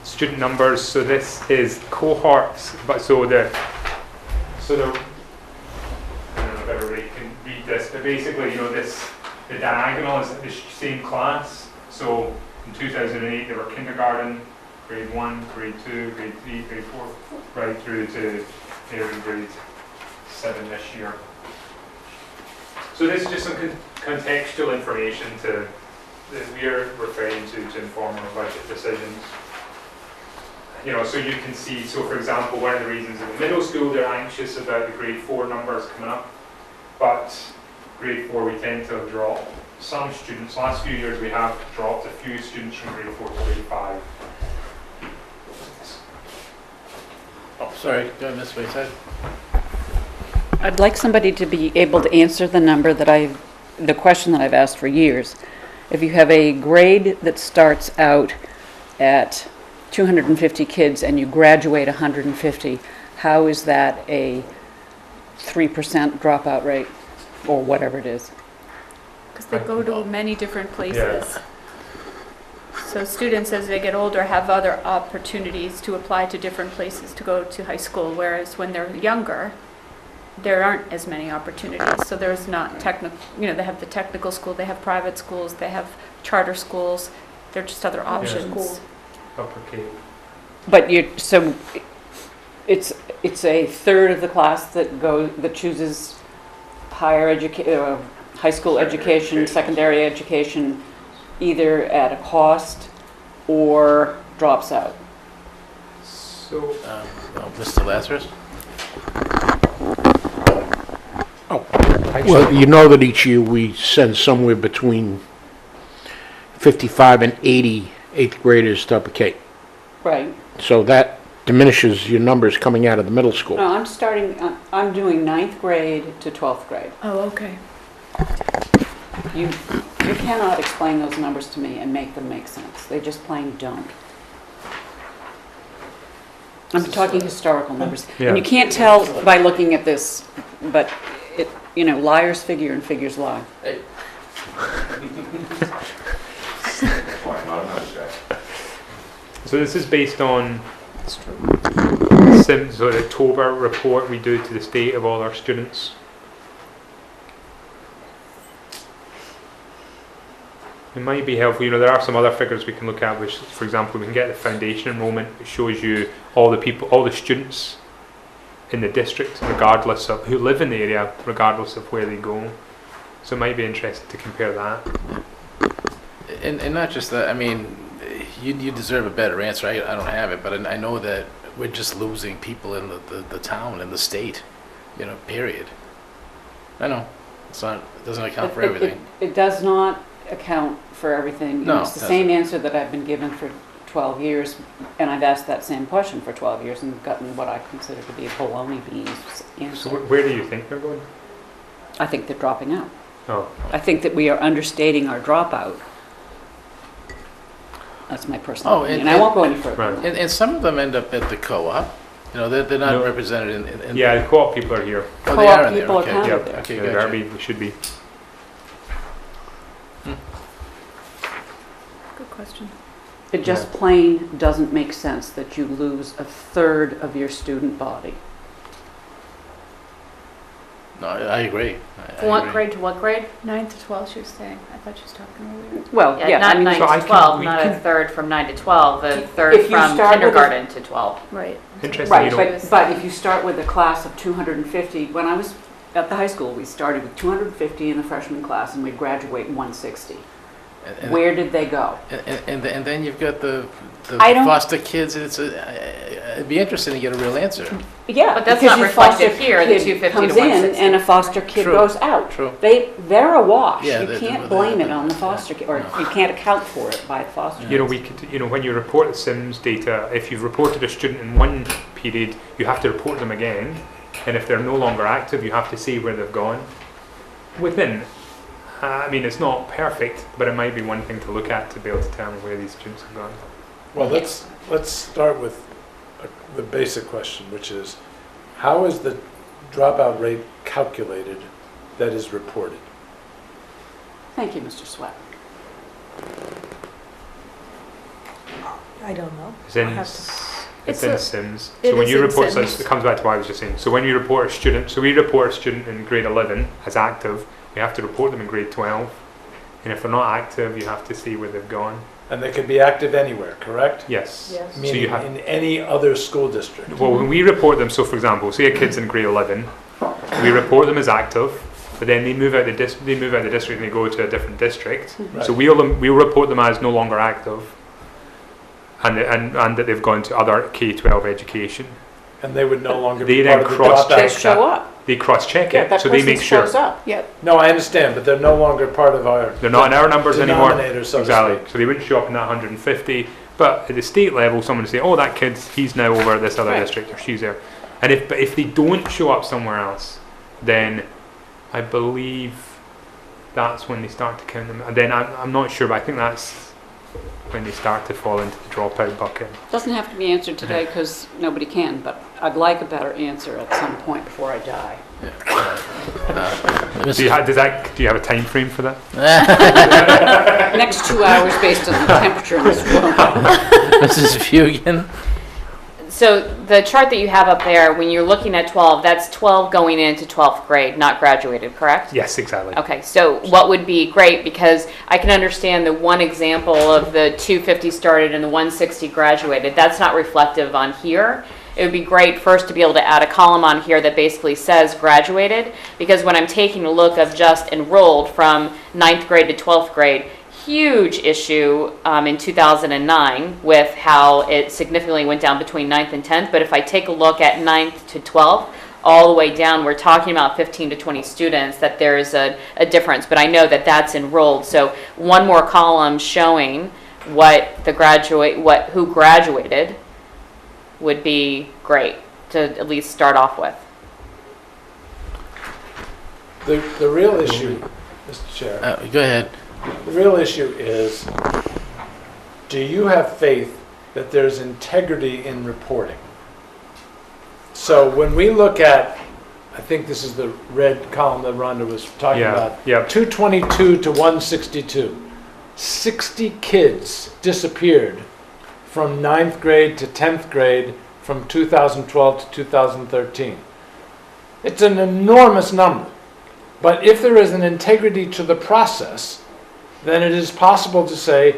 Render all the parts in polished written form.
student numbers. So this is cohorts, but so the I don't know if everybody can read this, but basically, the diagonal is the same class. So in 2008, there were kindergarten, grade 1, grade 2, grade 3, grade 4, right through to they're in grade 7 this year. So this is just some contextual information that we're referring to inform our budget decisions. So you can see, so for example, one of the reasons in the middle school they're anxious about the grade 4 numbers coming up, but grade 4 we tend to have dropped some students. Last few years we have dropped a few students from grade 4 to grade 5. Oh, sorry, go ahead, Ms. Wayside. I'd like somebody to be able to answer the question that I've asked for years. If you have a grade that starts out at 250 kids and you graduate 150, how is that a 3% dropout rate, or whatever it is? Because they go to many different places. Yeah. So students, as they get older, have other opportunities to apply to different places to go to high school, whereas when they're younger, there aren't as many opportunities. So there's not technical, they have the technical school, they have private schools, they have charter schools, there are just other options. Upper Cape. But so it's a third of the class that chooses high school education, secondary education, either at a cost or drops out. So, Mr. Lazarus? Well, you know that each year we send somewhere between 55 and 80 eighth graders to Upper Cape. Right. So that diminishes your numbers coming out of the middle school. No, I'm doing 9th grade to 12th grade. Oh, okay. You cannot explain those numbers to me and make them make sense. They just plain don't. I'm talking historical numbers. Yeah. And you can't tell by looking at this, but liars figure and figures lie. Hey. So this is based on the October report we do to the state of all our students. It might be helpful, there are some other figures we can look at, which, for example, we can get the foundation enrollment. It shows you all the students in the district, regardless of who live in the area, regardless of where they go. So it might be interesting to compare that. And not just that, you deserve a better answer. I don't have it, but I know that we're just losing people in the town, in the state, period. I know. It doesn't account for everything. It does not account for everything. No, it's the same answer that I've been given for 12 years, and I've asked that same question for 12 years and gotten what I consider to be a baloney beans answer. So where do you think they're going? I think they're dropping out. Oh. I think that we are understating our dropout. That's my personal opinion. I won't go any further. Right. than that. And some of them end up at the co-op. They're not represented in Yeah, the co-op people are here. Oh, they are in there. people are Okay. counted Yeah, there. Okay, they gotcha. are, we should be. Good question. It just plain doesn't make sense that you lose a third of your student body. No, I agree. From what grade to what grade? 9 to 12, she was saying. I thought she was talking earlier. Well, Yeah, not 9 So I to can- 12, we not a can- third from 9 to 12, a third If you from start with a- kindergarten to 12. Right. Interesting. Right, but if you start with a class of 250, when I was at the high school, we started with 250 in the freshman class and we'd graduate 160. Where did they go? And then you've got the I don't- foster kids. It'd be interesting to get a real answer. Yeah, But that's because not your reflected foster here, the kid 250 to comes in 160. and a foster kid True. goes out. True. They're a wash. Yeah, You can't blame it on the foster kid, or you can't account for it by the foster kid. We could, when you report the SIMS data, if you've reported a student in one period, you have to report them again. And if they're no longer active, you have to see where they've gone. It's not perfect, but it might be one thing to look at to be able to determine where these students have gone. Well, let's start with the basic question, which is, how is the dropout rate calculated that is reported? Thank you, Mr. Sweat. I don't know. It's in, I'll have it's It's in a- Sims. it So when is you in report, so Sims. it comes back to what I was just saying. So when you report a student, so we report a student in grade 11 as active, we have to report them in grade 12. And if they're not active, you have to see where they've gone. And they could be active anywhere, correct? Yes. Yes. So Meaning you have, in any other school district. well, when we report them, so for example, say a kid's in grade 11, we report them as active, but then they move out the they move out the district and they go to a different district. Right. So we'll report them as no longer active, and that they've gone to other K-12 education. And they would no longer They be then part of the cross-check They dropout. show up. They cross-check Yeah, it, that so they person make sure shows up. No, I understand, but they're no longer part of our they're not in our numbers anymore. denominator, so to Exactly. speak. So they wouldn't show up in that 150. But at the state level, someone would say, "Oh, that kid's he's now over at this other Right. district, or she's there." And if they don't show up somewhere else, then I believe that's when they start to count them. And then I'm not sure, but I think that's when they start to fall into the dropout bucket. Doesn't have to be answered today because nobody can, but I'd like a better answer at some point before I die. Do you have a time frame for that? Next 2 hours based on the temperature in this room. Mrs. Fugan? So the chart that you have up there, when you're looking at 12, that's 12 going into 12th grade, not graduated, correct? Yes, exactly. Okay, so what would be great, because I can understand the one example of the 250 started and the 160 graduated, that's not reflective on here. It would be great first to be able to add a column on here that basically says graduated, because when I'm taking a look of just enrolled from 9th grade to 12th grade, huge issue in 2009 with how it significantly went down between 9th and 10th, but if I take a look at 9th to 12th, all the way down, we're talking about 15 to 20 students, that there's a difference, but I know that that's enrolled. So one more column showing what who graduated would be great to at least start off with. The real issue, Mr. Chair, Go ahead. the real issue is, do you have faith that there's integrity in reporting? So when we look at, I think this is the red column that Rhonda was talking about, Yeah. 222 to 162. 60 kids disappeared from 9th grade to 10th grade from 2012 to 2013. It's an enormous number. But if there is an integrity to the process, then it is possible to say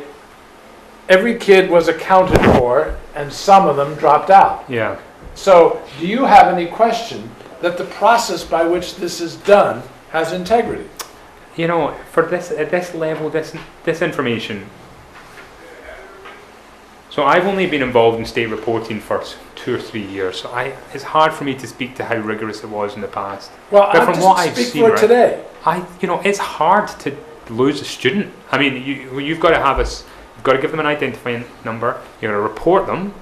every kid was accounted for and some of them dropped out. Yeah. So do you have any question that the process by which this is done has integrity? You know, for this at this level, this information. So I've only been involved in state reporting for 2 or 3 years, so it's hard for me to speak to how rigorous it was in the past. Well, But I'm from just what I've speak seen, for right, today. it's hard to lose a student. I mean, you've got to have you've got to give them an identifying number. You've got to report them,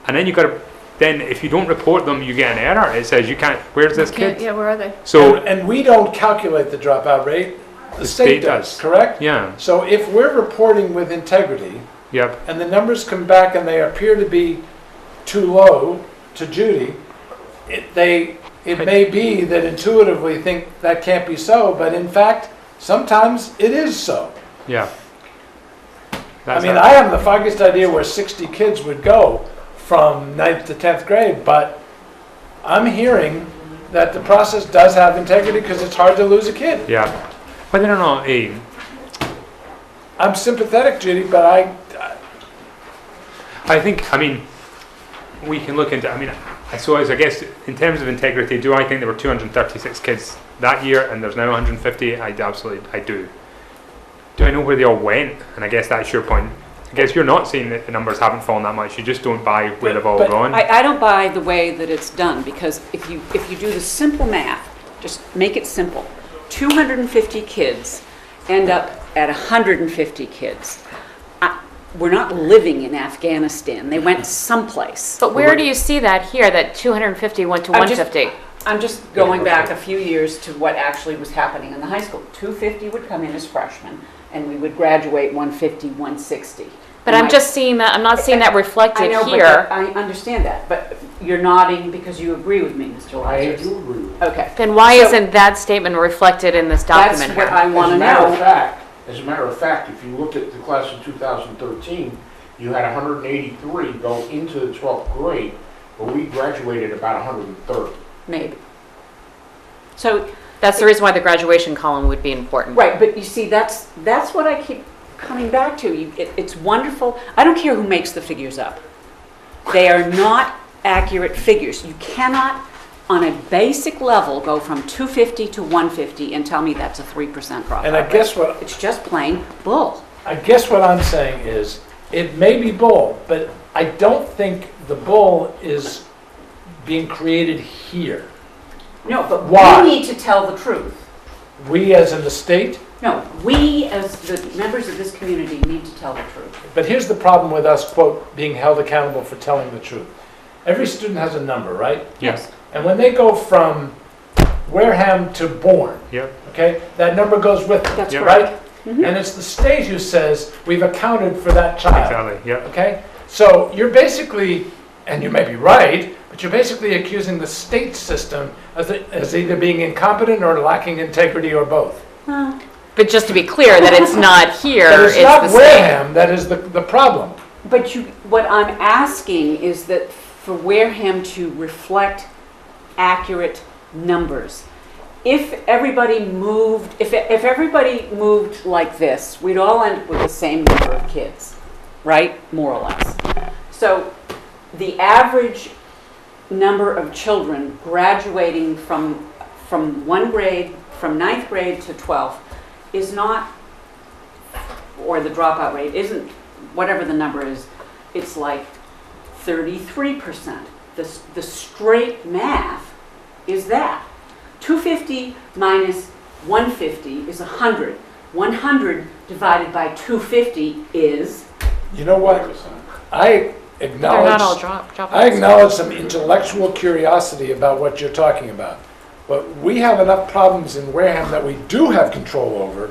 and then then if you don't report them, you get an error. It says you can't. Where's this kid? Yeah, where are they? So And we don't calculate the dropout rate. The state does, correct? yeah, So if we're reporting with integrity yep, and the numbers come back and they appear to be too low to Judy, it may be that intuitively think that can't be so, but in fact, sometimes it is so. yeah. I mean, I have the foggiest idea where 60 kids would go from 9th to 10th grade, but I'm hearing that the process does have integrity because it's hard to lose a kid. yeah. Whether or not I'm sympathetic, Judy, but I think, I mean, we can look into, I mean, so as I guess in terms of integrity, do I think there were 236 kids that year and there's now 150? I do. Do I know where they all went? And I guess that's your point. I guess you're not saying that the numbers haven't fallen that much. You just don't buy where they've all But gone. I don't buy the way that it's done, because if you do the simple math, just make it simple. 250 kids end up at 150 kids. We're not living in Afghanistan. They went someplace. But where do you see that here, that 250 went to I'm just- 150? I'm just going back a few years to what actually was happening in the high school. 250 would come in as freshmen, and we would graduate 150, 160. But I'm just seeing that, I'm not seeing that reflected I know, here. but I understand that, but you're nodding because you agree with me, Mr. Lyons. agree. Okay. Then why So- isn't that statement reflected in this That's document what here? I want to As a matter of know. fact, if you look at the class of 2013, you had 183 go into the 12th grade, but we graduated about 130. maybe. So, That's the reason why the graduation column would be important. right, but you see, that's what I keep coming back to. It's wonderful. I don't care who makes the figures up. They are not accurate figures. You cannot, on a basic level, go from 250 to 150 and tell me that's a 3% dropout And I rate. guess what, It's just plain bull. I guess what I'm saying is, it may be bull, but I don't think the bull is being created here. No, but Why? we need to tell the truth. We as in the state, No, we as the members of this community need to tell the truth. but here's the problem with us, quote, being held accountable for telling the truth. Every student has a number, right? Yes. And when they go from Wareham to Bourne, Yep. okay, that number goes with them, That's Yeah. correct. right? And it's the state who says, we've accounted for that child, Exactly. Yep. okay? So you're basically, and you may be right, but you're basically accusing the state system as either being incompetent or lacking integrity or both. But just to be clear, that it's not here, But it's it's not the state. Wareham that is the problem. But what I'm asking is that for Wareham to reflect accurate numbers. If everybody moved, if everybody moved like this, we'd all end up with the same number of kids, right? More or less. So the average number of children graduating from one grade, from 9th grade to 12th, is not, or the dropout rate isn't, whatever the number is, it's like 33%. The straight math is that. 250 minus 150 is 100. 100 divided by 250 is, You know what? I They're not all acknowledge, dropouts. I acknowledge some intellectual curiosity about what you're talking about. But we have enough problems in Wareham that we do have control over,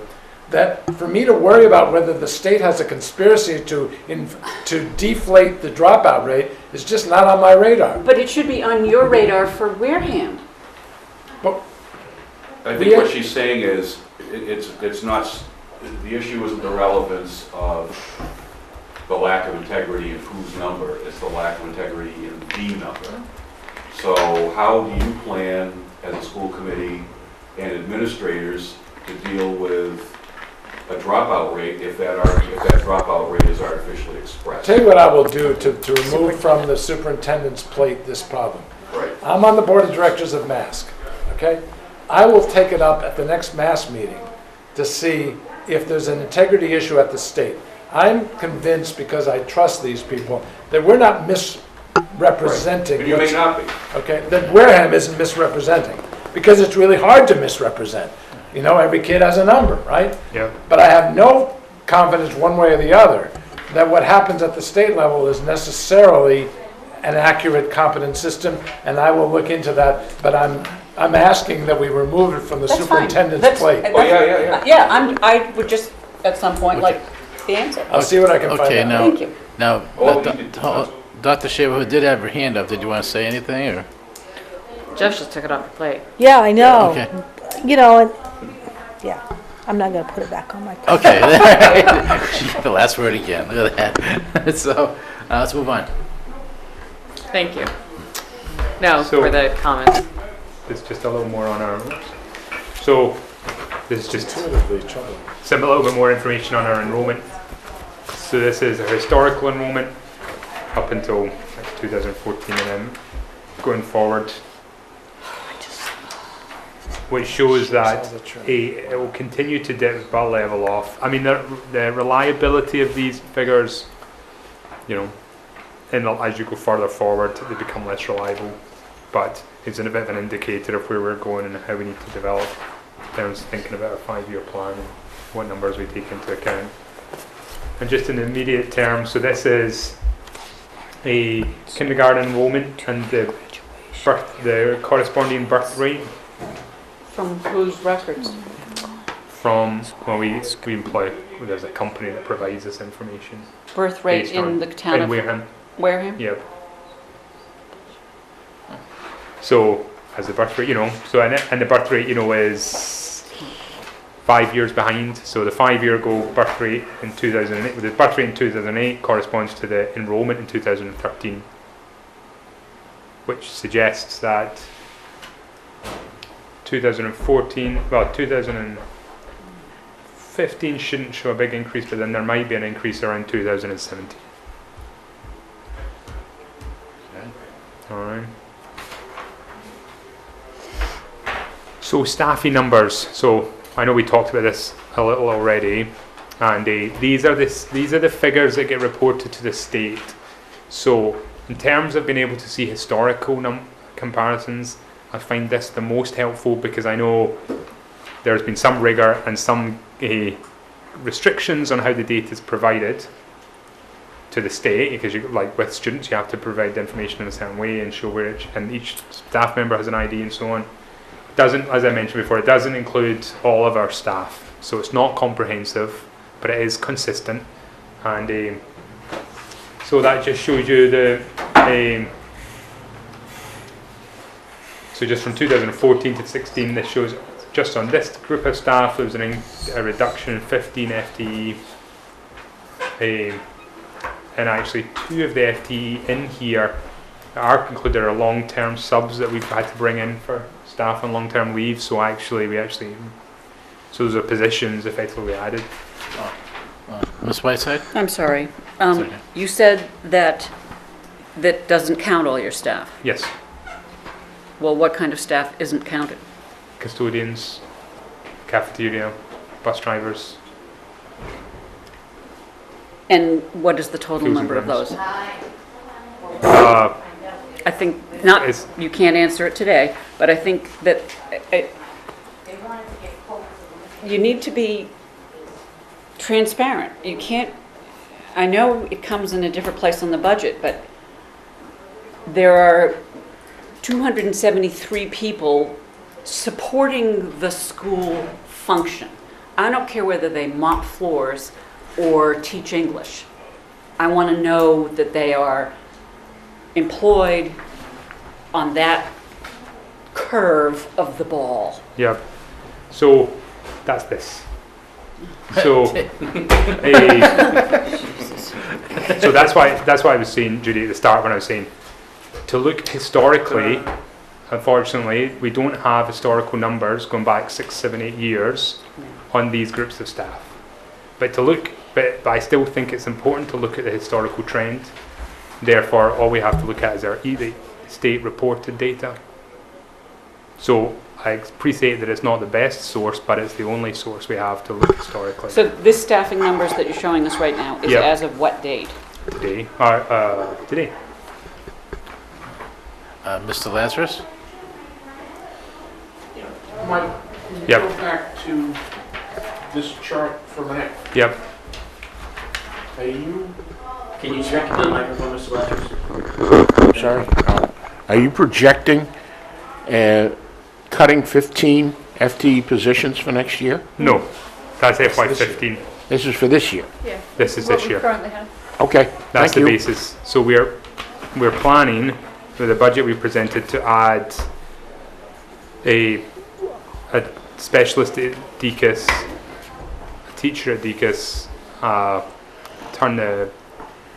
that for me to worry about whether the state has a conspiracy to deflate the dropout rate is just not on my radar. but it should be on your radar for Wareham. I think what she's saying is, it's not, the issue isn't the relevance of the lack of integrity in whose number, it's the lack of integrity in the number. So how do you plan as a school committee and administrators to deal with a dropout rate if that dropout rate is artificially expressed? Tell you what I will do to remove from the superintendent's plate this problem. Right. I'm on the board of directors of MASC, okay? I will take it up at the next MASC meeting to see if there's an integrity issue at the state. I'm convinced, because I trust these people, that we're not misrepresenting. But you may what's- not be. Okay, that Wareham isn't misrepresenting, because it's really hard to misrepresent. You know, every kid has a number, right? Yep. But I have no confidence one way or the other that what happens at the state level is necessarily an accurate, competent system, and I will look into that, but I'm asking that we remove it from the That's fine. superintendent's That's- plate. Oh, yeah. Yeah, I would just, at some point, like the answer. I'll see what I can find Okay, out. now, Thank you. now, Oh, Doc- you did- Doc- Dr. Shaver, who did have her hand up, did you want to say anything, or? Jeff just took it off your plate. Yeah, I know. Okay. You know, and, yeah, I'm not gonna put it back on my. Okay. She got the last word again. Look at that. So, let's move on. Thank you. No, So- for the comments. There's just a little more on our. So this is just Intuitively troubling. some a little bit more information on our enrollment. So this is a historical enrollment up until 2014, and then going forward, which shows that it will continue to dip but level off. I mean, the reliability of these figures, you know, as you go further forward, they become less reliable. But it's a bit of an indicator of where we're going and how we need to develop in terms of thinking about a 5-year plan and what numbers we take into account. And just in the immediate term, so this is a kindergarten enrollment and the corresponding birth rate From whose records? from, well, we employ, there's a company that provides this information. Birth rate based in on- the town in of Wareham. Wareham? Yep. So, as the birth rate, you know, so and the birth rate, you know, is 5 years behind. So the 5-year ago birth rate in 2008, the birth rate in 2008 corresponds to the enrollment in 2013, which suggests that 2015 shouldn't show a big increase, but then there might be an increase around 2017. All right. So staffing numbers. So I know we talked about this a little already, and these are the figures that get reported to the state. So in terms of being able to see historical comparisons, I find this the most helpful because I know there's been some rigor and some restrictions on how the data is provided to the state, because like with students you have to provide the information in a certain way and show where and each staff member has an ID and so on. It doesn't, as I mentioned before, it doesn't include all of our staff, so it's not comprehensive, but it is consistent, and so that just shows you the so just from 2014 to 16, this shows just on this group of staff there was a reduction in 15 FTE. And actually 2 of the FTE in here are included are long-term subs that we've had to bring in for staff on long-term leave. So so those are positions effectively added. Ms. Whiteside? I'm sorry. okay. You said that doesn't count all your staff. Yes, Well, what kind of staff isn't counted? custodians, cafeteria, bus drivers. And what is the total Foods and number of drinks. those? Uh, I think not, It's- you can't answer it today, but I think that you need to be transparent. You can't, I know it comes in a different place on the budget, but there are 273 people supporting the school function. I don't care whether they mop floors or teach English. I want to know that they are employed on that curve of the ball. yeah. So that's this. So, so that's why I was saying, Judy, at the start when I was saying to look historically. Unfortunately, we don't have historical numbers going back 6, 7, 8 years on these groups of staff. But I still think it's important to look at the historical trend. Therefore, all we have to look at is our state reported data. So I appreciate that it's not the best source, but it's the only source we have to look historically. So this staffing numbers that you're showing us right now is Yep. as of what date? Today. Today. Mr. Lazarus? Mike, can Yep. you go back to this chart for a minute? Yep. Are you, Can you check the microphone, Mr. Lazarus? I'm sorry? Are you projecting cutting 15 FTE positions for next year? No, that's FY15. This is for this year? Yeah. This is What this we year. currently have. Okay, That's thank the you. basis. So we're planning with the budget we presented to add a specialist at DCUS, a teacher at DCUS, turn the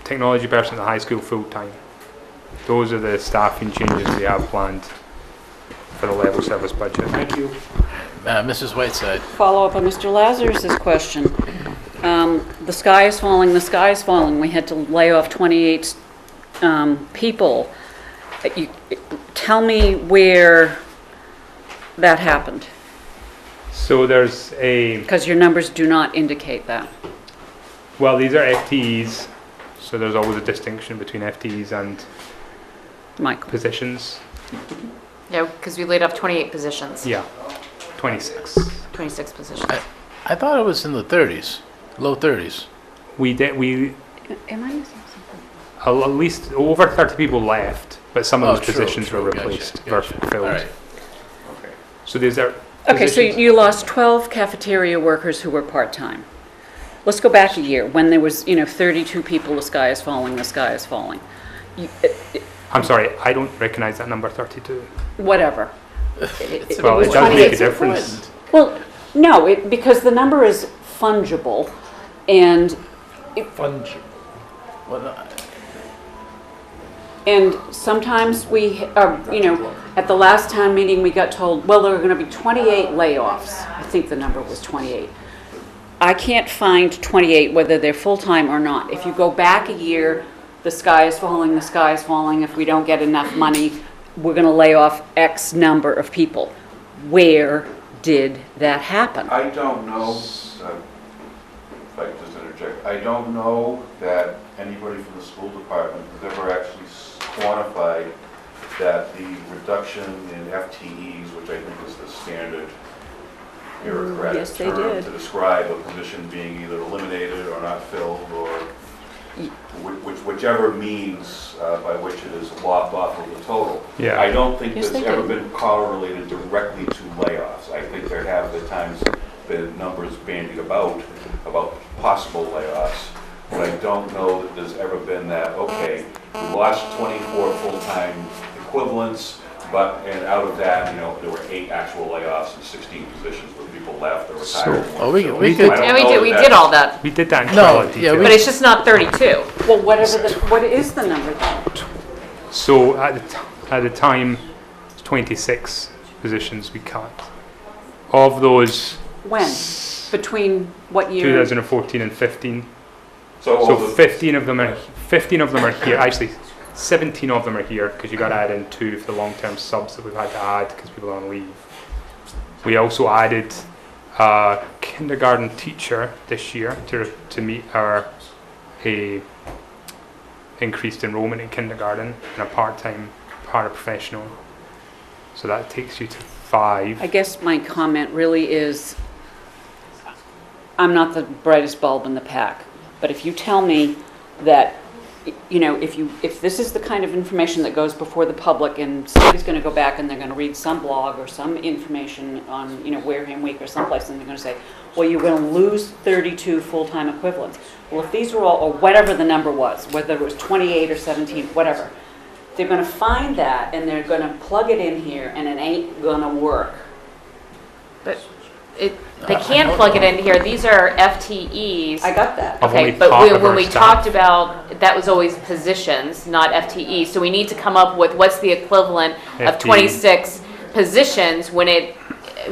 technology person at the high school full time. Those are the staffing changes we have planned for the level service budget. Thank you. Mrs. Whiteside? Follow up on Mr. Lazarus's question. The sky is falling, the sky is falling. We had to lay off 28 people. Tell me where that happened, So there's because your numbers do not indicate that. well, these are FTEs, so there's always a distinction between FTEs and Mike? positions. Yeah, because we laid off 28 positions, Yeah, 26. 26 positions. I thought it was in the 30s, low 30s. We Am I missing something? at least over 30 people left, but some of those True, positions true, were gotcha, replaced or gotcha. filled. All right. So these are Okay, so positions- you lost 12 cafeteria workers who were part-time. Let's go back a year, when there was, 32 people, the sky is falling, the sky is falling. I'm sorry, I don't recognize that number 32. Whatever. It's Well, was it does make a 28. difference. Well, No, because the number is fungible, and Fungible. sometimes we, at the last town meeting, we got told, well, there are going to be 28 layoffs. I think the number was 28. I can't find 28, whether they're full-time or not. If you go back a year, the sky is falling, the sky is falling. If we don't get enough money, we're going to lay off X number of people. Where did that happen? I don't know, if I could just interject, I don't know that anybody from the school department has ever actually quantified that the reduction in FTEs, which I think is the standard bureaucratic Yes, they term did. to describe a position being either eliminated or not filled, or whichever means by which it is lopped off of the total. Yeah. I don't think Yes, that's they ever did. been correlated directly to layoffs. I think there have at times been numbers bandied about possible layoffs, but I don't know that there's ever been that, okay, we lost 24 full-time equivalents, and out of that, there were 8 actual layoffs and 16 positions where people left or retired. Oh, we So could- I don't And know we that did all that, We did that in No, quite a lot of yeah, detail. but it's just not 32. Well, what is the number then? So at the time, 26 positions we cut. Of those, When? Between what year? 2014 and 15. So So all the- 15 of them are here. Actually, 17 of them are here because you got to add in 2 for the long-term subs that we've had to add because people are on leave. We also added a kindergarten teacher this year to meet our increased enrollment in kindergarten, and a part-time paraprofessional. So that takes you to 5. I guess my comment really is, I'm not the brightest bulb in the pack, but if you tell me that, if this is the kind of information that goes before the public and somebody's going to go back and they're going to read some blog or some information on, Wareham Week or someplace, and they're going to say, well, you're going to lose 32 full-time equivalents. Well, if these were all, or whatever the number was, whether it was 28 or 17, whatever, they're going to find that and they're going to plug it in here and it ain't going to work. But they can't plug it in here. These are FTEs. I got that. Of Okay, only but part of when our we staff. talked about, that was always positions, not FTEs. So we need to come up with what's the equivalent of FTE. 26 positions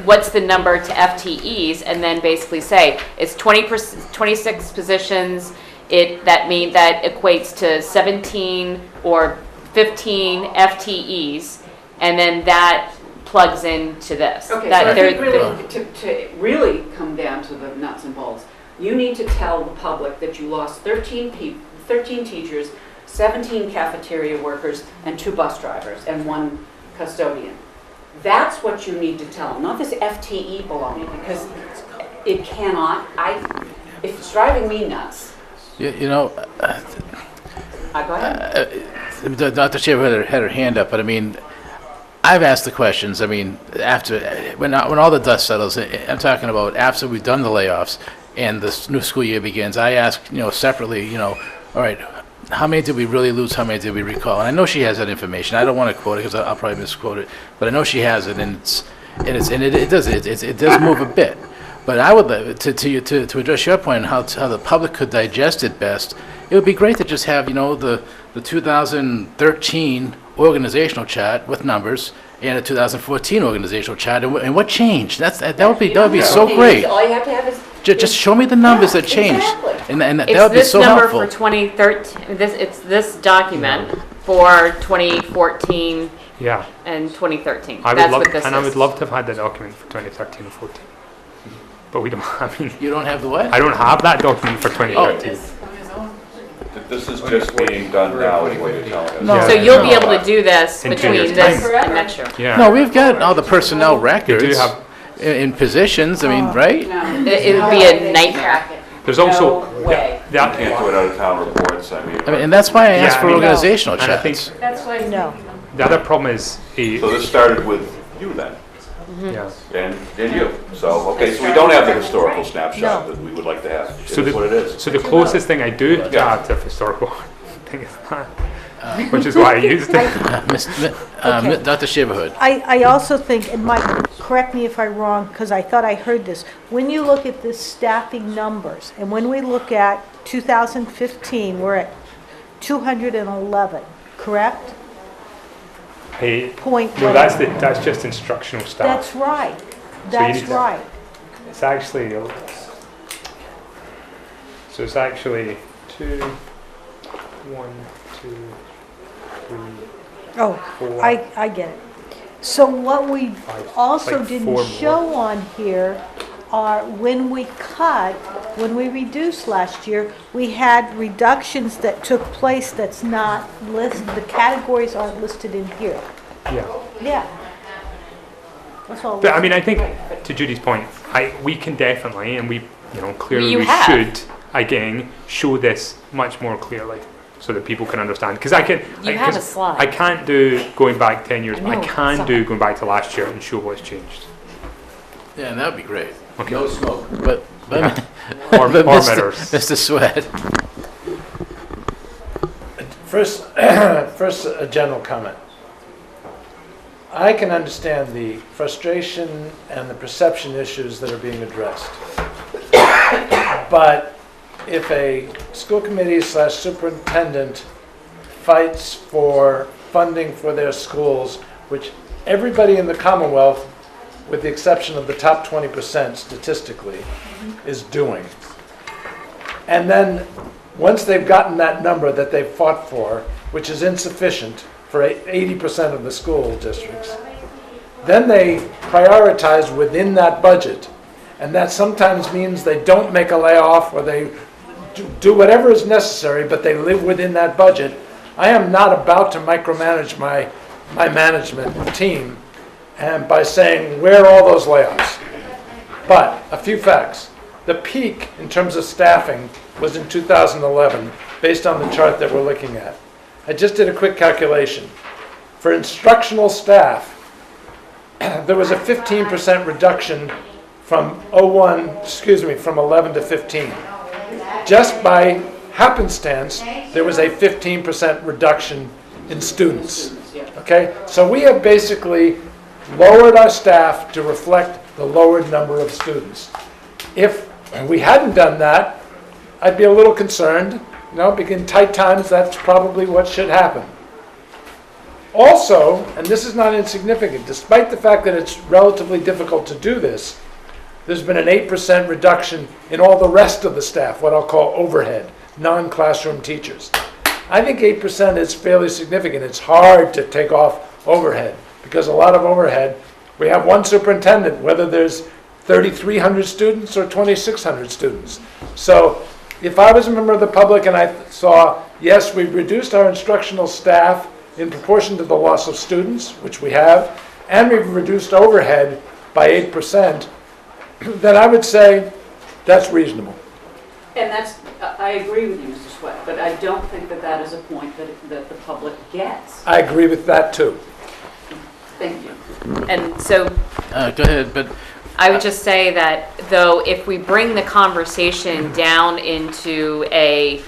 what's the number to FTEs, and then basically say it's 26 positions. That equates to 17 or 15 FTEs, and then that plugs into this. Okay, That so I they're- think really, to really come down to the nuts and bolts, you need to tell the public that you lost 13 teachers, 17 cafeteria workers, and 2 bus drivers, and 1 custodian. That's what you need to tell them, not this FTE baloney, because it cannot, it's driving me nuts. You know, Go ahead. Dr. Chair had her hand up, but I mean, I've asked the questions. I mean, after when all the dust settles, I'm talking about after we've done the layoffs and the new school year begins. I ask, separately, all right, how many did we really lose? How many did we recall? And I know she has that information. I don't want to quote it because I'll probably misquote it, but I know she has it, and it does move a bit. But I would like to address your point on how the public could digest it best. It would be great to just have the 2013 organizational chart with numbers and a 2014 organizational chart and what changed. That would be so great. All you have to have is. Just show me the numbers that changed, Exactly. and that would be so helpful. It's this number for 2013. It's this document for 2014 Yeah. and 2013. I would That's love, what this and is. I would love to have had the document for 2013 and 14. But we don't, You don't have the what? I don't have that document for 2013. This is just being done now, is what you're telling us. No. So you'll be able to do this In 2 between years' this time. and next year. Yeah. No, we've got all the personnel records We do have, in positions. I mean, right? No. It would be a nightmare. there's also, No way. that, Can't do it out of town reports, I mean. And that's why I asked Yeah, for I mean, organizational and I think charts. That's why. No. the other problem is, So this started with you then, yeah. and you. So, okay, so we don't have the historical snapshot that we would like to have. It So is what it is. So the closest thing I do Yeah. have to historical thing is that. which is why I used it. Okay. Dr. Shiverhood. I also think, and Mike, correct me if I'm wrong, because I thought I heard this, when you look at the staffing numbers, and when we look at 2015, we're at 211, correct? Hey, Point no, whatever. that's just instructional staff. That's right, So you that's need to- right. It's actually, so it's actually 2, 1, 2, 3, Oh, 4. I get it. So what we Five, also like didn't 4 more. show on here are when we reduced last year, we had reductions that took place that's not listed, the categories aren't listed in here. Yeah. Yeah. That's all. But I mean, I think to Judy's point, we can definitely, and we, clearly You we have. should again show this much more clearly so that people can understand. Because You have a slide. I can't do going back 10 years, I but I know, can sorry. do going back to last year and show what's changed. Yeah, and that would be great. Okay. No smoke. But Or Mr. mirrors. Mr. Sweat. First, a general comment. I can understand the frustration and the perception issues that are being addressed. But if a school committee / superintendent fights for funding for their schools, which everybody in the Commonwealth, with the exception of the top 20% statistically, is doing, and then once they've gotten that number that they've fought for, which is insufficient for 80% of the school districts, then they prioritize within that budget. And that sometimes means they don't make a layoff or they do whatever is necessary, but they live within that budget. I am not about to micromanage my management team and by saying, where are all those layoffs? But a few facts. The peak in terms of staffing was in 2011, based on the chart that we're looking at. I just did a quick calculation. For instructional staff, there was a 15% reduction from 11 to 15. Just by happenstance, there was a 15% reduction in students. Okay? So we have basically lowered our staff to reflect the lowered number of students. If we hadn't done that, I'd be a little concerned. Because in tight times, that's probably what should happen. Also, and this is not insignificant, despite the fact that it's relatively difficult to do this, there's been an 8% reduction in all the rest of the staff, what I'll call overhead, non-classroom teachers. I think 8% is fairly significant. It's hard to take off overhead because a lot of overhead, we have one superintendent, whether there's 3,300 students or 2,600 students. So if I was a member of the public and I saw, yes, we've reduced our instructional staff in proportion to the loss of students, which we have, and we've reduced overhead by 8%, then I would say that's reasonable. And I agree with you, Mr. Sweat, but I don't think that is a point that the public gets. I agree with that too. Thank you. And so Go ahead, but I would just say that, though, if we bring the conversation down into a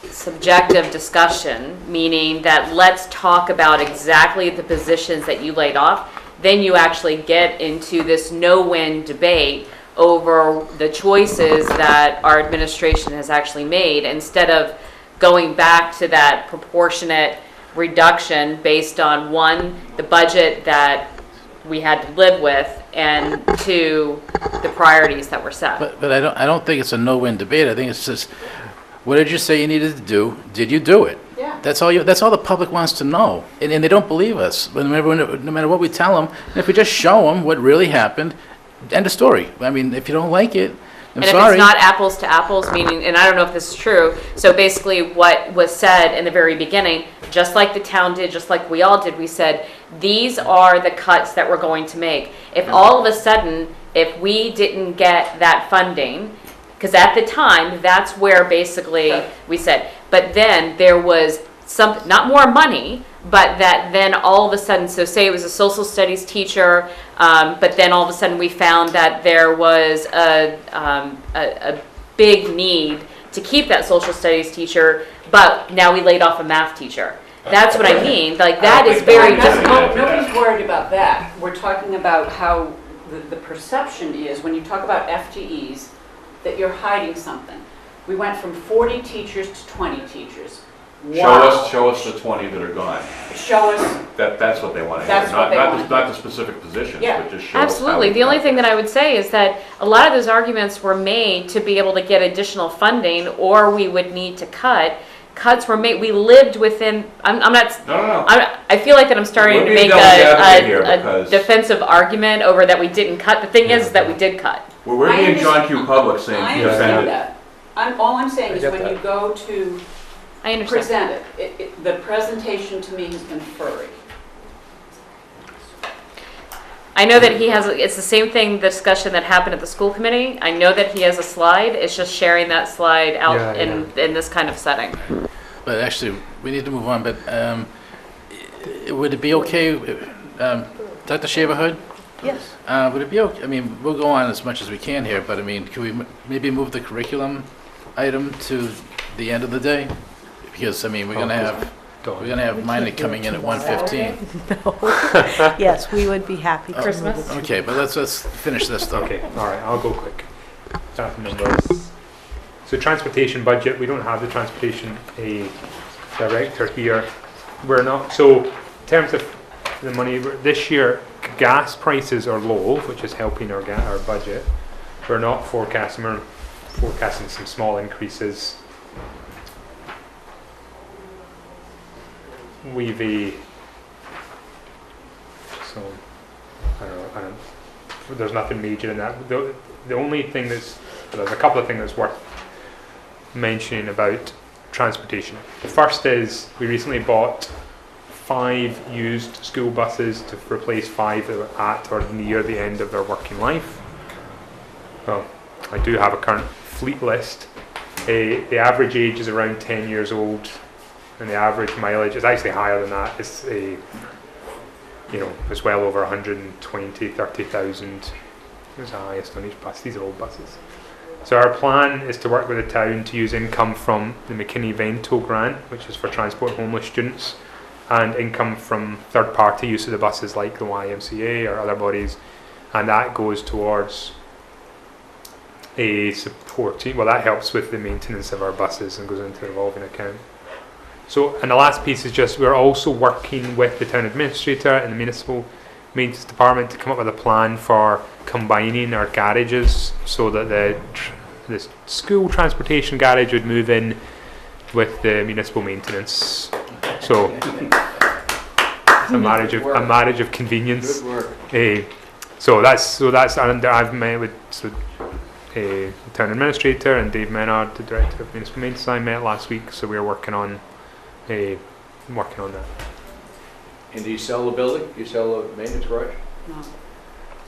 subjective discussion, meaning that let's talk about exactly the positions that you laid off, then you actually get into this no-win debate over the choices that our administration has actually made, instead of going back to that proportionate reduction based on, one, the budget that we had to live with, and two, the priorities that were set. but I don't think it's a no-win debate. I think it's just, what did you say you needed to do? Did you do it? Yeah. That's all the public wants to know. And they don't believe us. No matter what we tell them, if we just show them what really happened, end of story. I mean, if you don't like it, I'm And sorry. if it's not apples to apples, meaning, and I don't know if this is true, so basically what was said in the very beginning, just like the town did, just like we all did, we said, these are the cuts that we're going to make. If all of a sudden, if we didn't get that funding, because at the time, that's where basically we said, but then there was some, not more money, but that then all of a sudden, so say it was a social studies teacher, but then all of a sudden we found that there was a big need to keep that social studies teacher, but now we laid off a math teacher. That's what I mean, like, that is very difficult. Nobody's worried about that. We're talking about how the perception is, when you talk about FTEs, that you're hiding something. We went from 40 teachers to 20 teachers. Wow. Show us the 20 that are gone. Show us, That's what they want to hear. That's what they want. Not the specific positions, Yeah. but just show us how Absolutely. it's The only done. thing that I would say is that a lot of those arguments were made to be able to get additional funding, or we would need to cut. Cuts were made, we lived within, I'm not, No. I feel like that I'm starting We're to being make devil's advocate here a because- defensive argument over that we didn't cut. The thing is that we did cut. Well, we're I being John understand- Q. Public saying I defend understand it. that. All I'm saying I is get when that. you go to I understand. present it, the presentation to me has been furry. I know that he has, it's the same thing, the discussion that happened at the school committee. I know that he has a slide. It's just sharing that slide out Yeah, in this kind of setting. But actually, we need to move on, but would it be okay, Dr. Shaverhood? Yes. Would it be okay, I mean, we'll go on as much as we can here, but I mean, can we maybe move the curriculum item to the end of the day? Because, I mean, we're gonna have Minor coming in at 1:15. Yes, we would be happy to move Christmas? it. Okay, but let's finish this though. Okay, all right, I'll go quick. Staff numbers. So transportation budget, we don't have the transportation director here. We're not, so in terms of the money, this year, gas prices are low, which is helping our budget. We're forecasting some small increases. We've so I don't there's nothing major in that. The only thing there's a couple of things that's worth mentioning about transportation. The first is we recently bought 5 used school buses to replace 5 that were at or near the end of their working life. Well, I do have a current fleet list. The average age is around 10 years old, and the average mileage is actually higher than that. It's it's well over 120,000-30,000. It's the highest on each bus. These are old buses. So our plan is to work with the town to use income from the McKinney-Vento grant, which is for transport homeless students, and income from third-party use of the buses like the YMCA or other bodies, and that goes towards that helps with the maintenance of our buses and goes into the revolving account. So, and the last piece is just we're also working with the town administrator and the municipal maintenance department to come up with a plan for combining our garages so that the school transportation garage would move in with the municipal maintenance. So it's a marriage of convenience. Good work. So that's under. I've met with the town administrator and Dave Menard, the director of municipal maintenance. I met last week, so we're working on that. And do you sell the building? Do you sell the maintenance garage? No.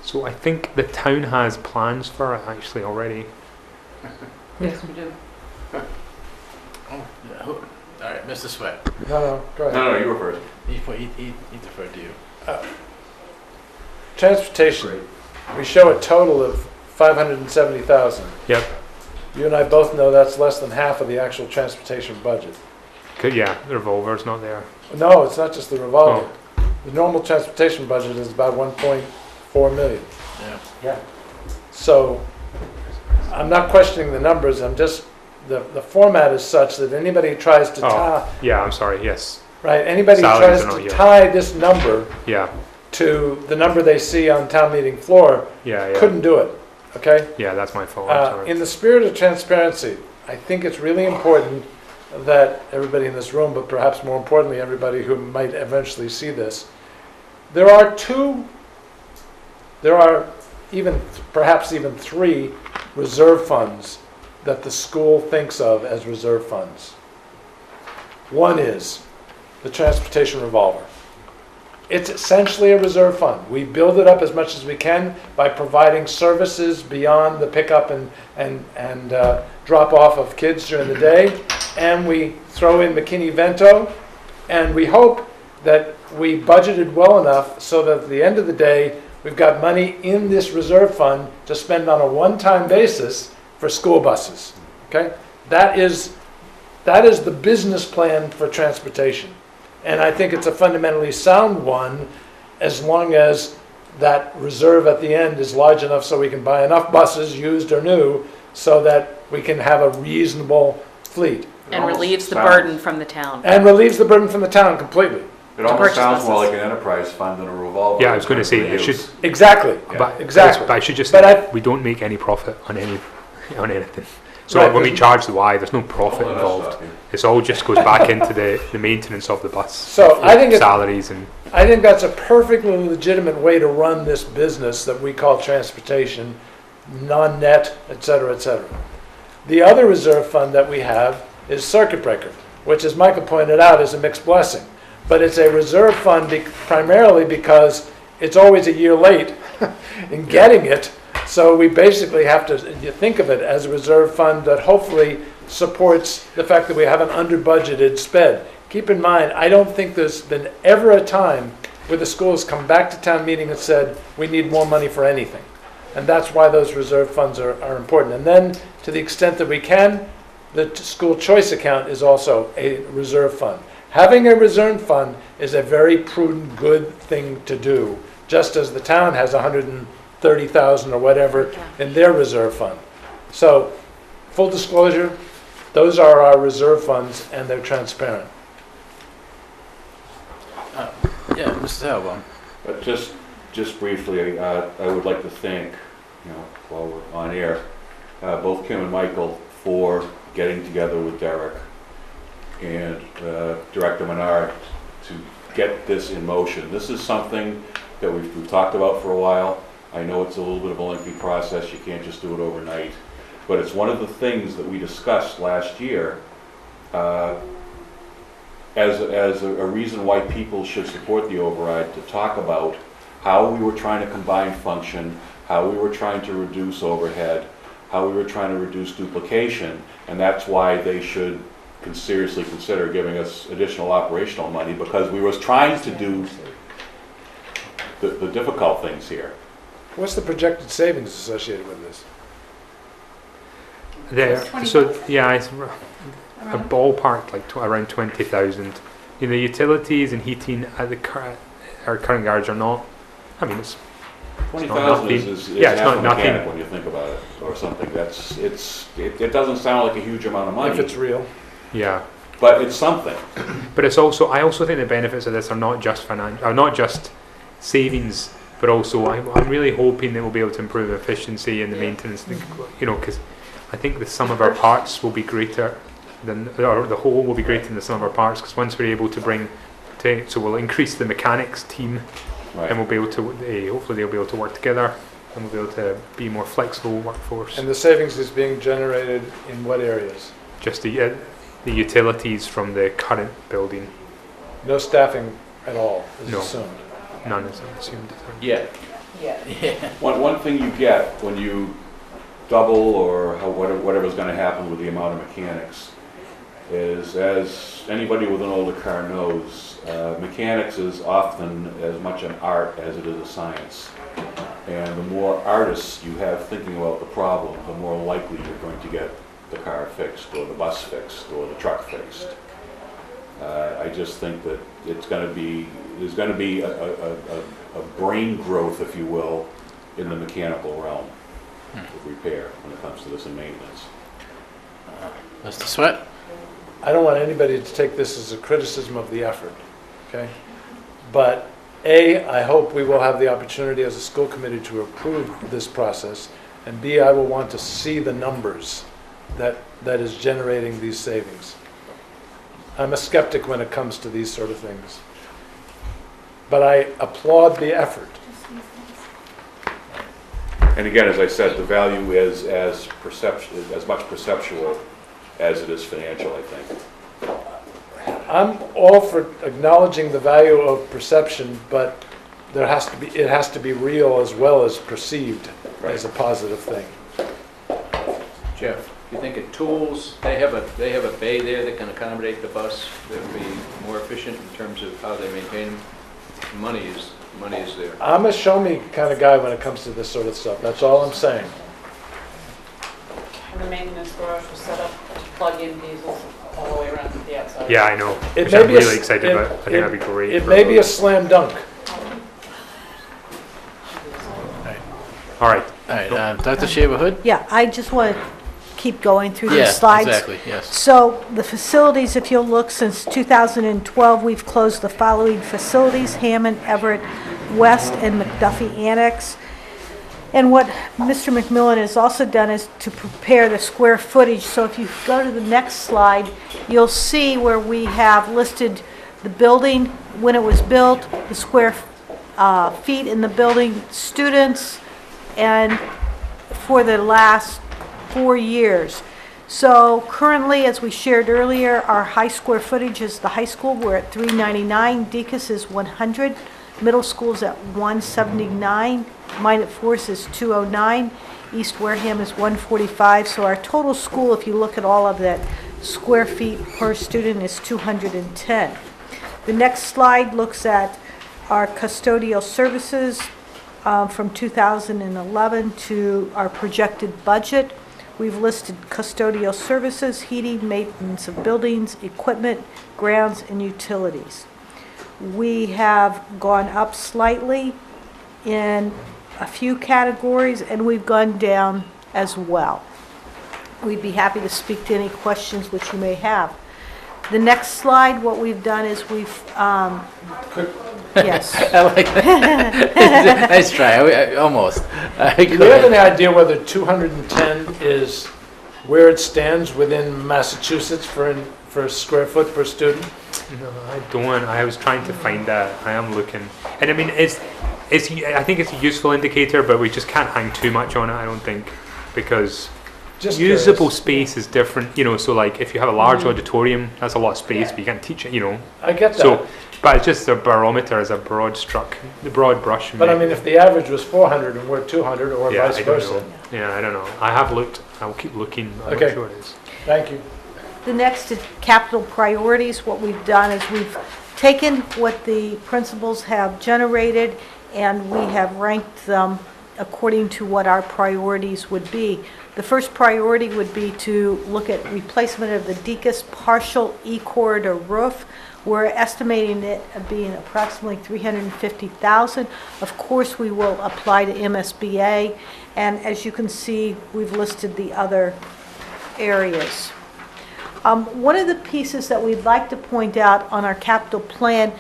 So I think the town has plans for it actually already. Yes, we do. Oh, yeah. All right, Mr. Sweat. No, go ahead. No, you were first. He deferred to you. Transportation, we show a total of 570,000. Yep. You and I both know that's less than half of the actual transportation budget. Yeah, the revolver's not there. No, it's not just the revolver. The normal transportation budget is about 1.4 million. Yeah. So I'm not questioning the numbers, I'm just, the format is such that anybody who tries to tie, Yeah, I'm sorry. Yes. right, anybody who Salaries tries are not to yet. tie this number Yeah. to the number they see on town meeting floor Yeah. couldn't do it, okay? Yeah, that's my fault. I'm sorry. In the spirit of transparency, I think it's really important that everybody in this room, but perhaps more importantly, everybody who might eventually see this, there are perhaps even 3 reserve funds that the school thinks of as reserve funds. One is the transportation revolver. It's essentially a reserve fund. We build it up as much as we can by providing services beyond the pickup and drop off of kids during the day. And we throw in McKinney-Vento, and we hope that we budgeted well enough so that at the end of the day, we've got money in this reserve fund to spend on a one-time basis for school buses. Okay? That is the business plan for transportation. And I think it's a fundamentally sound one, as long as that reserve at the end is large enough so we can buy enough buses, used or new, so that we can have a reasonable fleet. And relieves the burden from the town. And relieves the burden from the town completely. It almost purchase sounds more buses. like an enterprise fund than a revolver. Yeah, I was going to say, it should, Exactly. but, Exactly. but I should just But say, we don't make any profit on anything. So Right, when we but- charge the Y, there's no profit All that involved. stuff, yeah. It's all just goes back into the maintenance of the bus. So I think salaries and I think that's a perfectly legitimate way to run this business that we call transportation, non-net, et cetera, et cetera. The other reserve fund that we have is circuit breaker, which, as Michael pointed out, is a mixed blessing. But it's a reserve fund primarily because it's always a year late in getting it. So we basically have to think of it as a reserve fund that hopefully supports the fact that we haven't under-budgeted sped. Keep in mind, I don't think there's been ever a time where the schools come back to town meeting and said, we need more money for anything. And that's why those reserve funds are important. And then, to the extent that we can, the school choice account is also a reserve fund. Having a reserve fund is a very prudent, good thing to do, just as the town has 130,000 or whatever in their reserve fund. So, full disclosure, those are our reserve funds, and they're transparent. Yeah, Mrs. Halbom. But just briefly, I would like to thank, while we're on air, both Kim and Michael for getting together with Derek and Director Menard to get this in motion. This is something that we've talked about for a while. I know it's a little bit of a lengthy process. You can't just do it overnight. But it's one of the things that we discussed last year as a reason why people should support the override, to talk about how we were trying to combine function, how we were trying to reduce overhead, how we were trying to reduce duplication, and that's why they should seriously consider giving us additional operational money, because we was trying to do the difficult things here. What's the projected savings associated with this? there. So yeah, it's a ballpark like around 20,000. The utilities and heating at our current garage are not. I mean, it's 20,000 is yeah, it's half not a nothing. mechanic when you think about it, or something. It doesn't sound like a huge amount of money, If it's real. Yeah. but it's something. But it's also, I also think the benefits of this are not just not just savings, but also I'm really hoping that we'll be able to improve efficiency and the maintenance. Because I think the sum of our parts will be greater than, or the whole will be greater than the sum of our parts. Because once we're able to so we'll increase the mechanics team, Right. and we'll be able to hopefully they'll be able to work together, and we'll be able to be more flexible workforce. And the savings is being generated in what areas? Just the utilities from the current building, No staffing at all is No. assumed. none is assumed. Yeah. One thing you get when you double or whatever's going to happen with the amount of mechanics is, as anybody with an older car knows, mechanics is often as much an art as it is a science. And the more artists you have thinking about the problem, the more likely you're going to get the car fixed, or the bus fixed, or the truck fixed. I just think that there's going to be a brain growth, if you will, in the mechanical realm of repair when it comes to this in maintenance. Mr. Sweat? I don't want anybody to take this as a criticism of the effort, okay? But A, I hope we will have the opportunity as a school committee to approve this process, and B, I will want to see the numbers that is generating these savings. I'm a skeptic when it comes to these sort of things. But I applaud the effort. And again, as I said, the value is as much perceptual as it is financial, I think. I'm all for acknowledging the value of perception, but it has to be real as well as perceived as a positive thing. Jeff, you think of tools, they have a bay there that can accommodate the bus, that would be more efficient in terms of how they maintain them? Money is there. I'm a show-me kind of guy when it comes to this sort of stuff. That's all I'm saying. And the maintenance garage was set up plug-in diesels all the way around to the outside. Yeah, I know. It Which may I'm be a really s- excited it- about. I think that'd be great. It for may be a roads. slam dunk. All right. All right, Dr. Shaver Hood? Yeah, I just want to keep going through Yeah, these slides. exactly, yes. So the facilities, if you'll look, since 2012, we've closed the following facilities: Hammond, Everett, West, and McDuffie Annex. And what Mr. McMillan has also done is to prepare the square footage. So if you go to the next slide, you'll see where we have listed the building, when it was built, the square feet in the building, students, and for the last 4 years. So currently, as we shared earlier, our high square footage is the high school, we're at 399, Deacon's is 100, middle school's at 179, Minot Forest is 209, East Wareham is 145, so our total school, if you look at all of that, square feet per student is 210. The next slide looks at our custodial services from 2011 to our projected budget. We've listed custodial services, heating, maintenance of buildings, equipment, grounds, and utilities. We have gone up slightly in a few categories, and we've gone down as well. We'd be happy to speak to any questions which you may have. The next slide, what we've done is we've, yes. I like that. Nice try, almost. Do we have any idea whether 210 is where it stands within Massachusetts for square foot per student? No, I don't. I was trying to find that. I am looking, and I mean, I think it's a useful indicator, but we just can't hang too much on it. I don't think, because Just usable curious. space is different. So like if you have a large auditorium, that's a lot of space, but you can't teach it. I get that. So, but it's just a barometer as a the broad brush. But I mean, if the average was 400 and we're 200, or yeah, vice I don't versa. know. Yeah, I don't know. I have looked. I'll keep looking. I'm Okay. not sure it is. Thank you. The next is capital priorities. What we've done is we've taken what the principals have generated and we have ranked them according to what our priorities would be. The first priority would be to look at replacement of the Deacon's partial E-corridor roof. We're estimating it being approximately $350,000. Of course, we will apply to MSBA, and as you can see, we've listed the other areas. One of the pieces that we'd like to point out on our capital plan,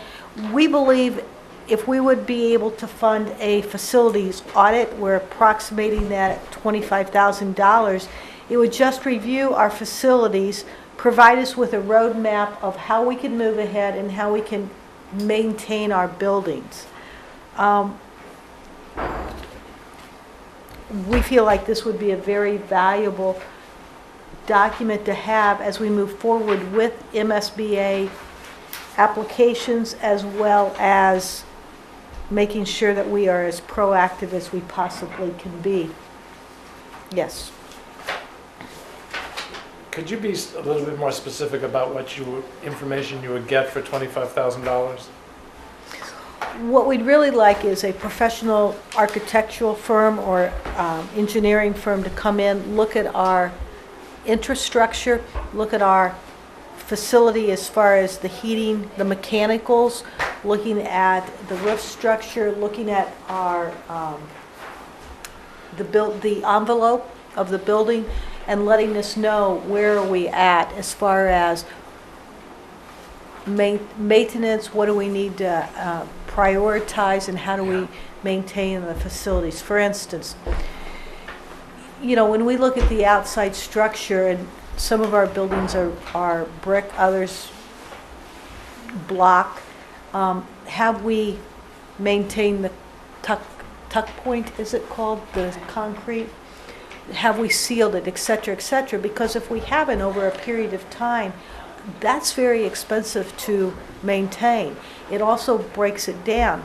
we believe if we would be able to fund a facilities audit, we're approximating that at $25,000, it would just review our facilities, provide us with a roadmap of how we can move ahead and how we can maintain our buildings. We feel like this would be a very valuable document to have as we move forward with MSBA applications, as well as making sure that we are as proactive as we possibly can be. Yes. Could you be a little bit more specific about what information you would get for $25,000? What we'd really like is a professional architectural firm or engineering firm to come in, look at our infrastructure, look at our facility as far as the heating, the mechanicals, looking at the roof structure, looking at our the envelope of the building, and letting us know where are we at as far as maintenance, what do we need to prioritize, and how do we maintain the facilities. For instance, when we look at the outside structure, and some of our buildings are brick, others block, have we maintained the tuck point, is it called, the concrete? Have we sealed it, et cetera, because if we haven't over a period of time, that's very expensive to maintain. It also breaks it down.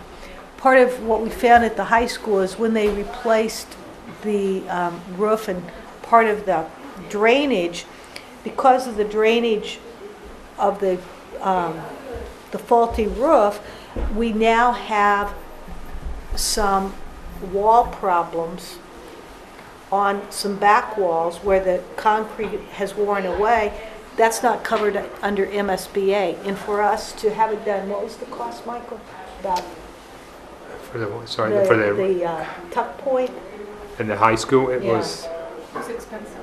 Part of what we found at the high school is when they replaced the roof and part of the drainage, because of the drainage of the faulty roof, we now have some wall problems on some back walls where the concrete has worn away, that's not covered under MSBA. And for us to have it done, what was the cost, Michael? About For the, sorry, for the, tuck point? in the high school, it Yeah. was, It's expensive.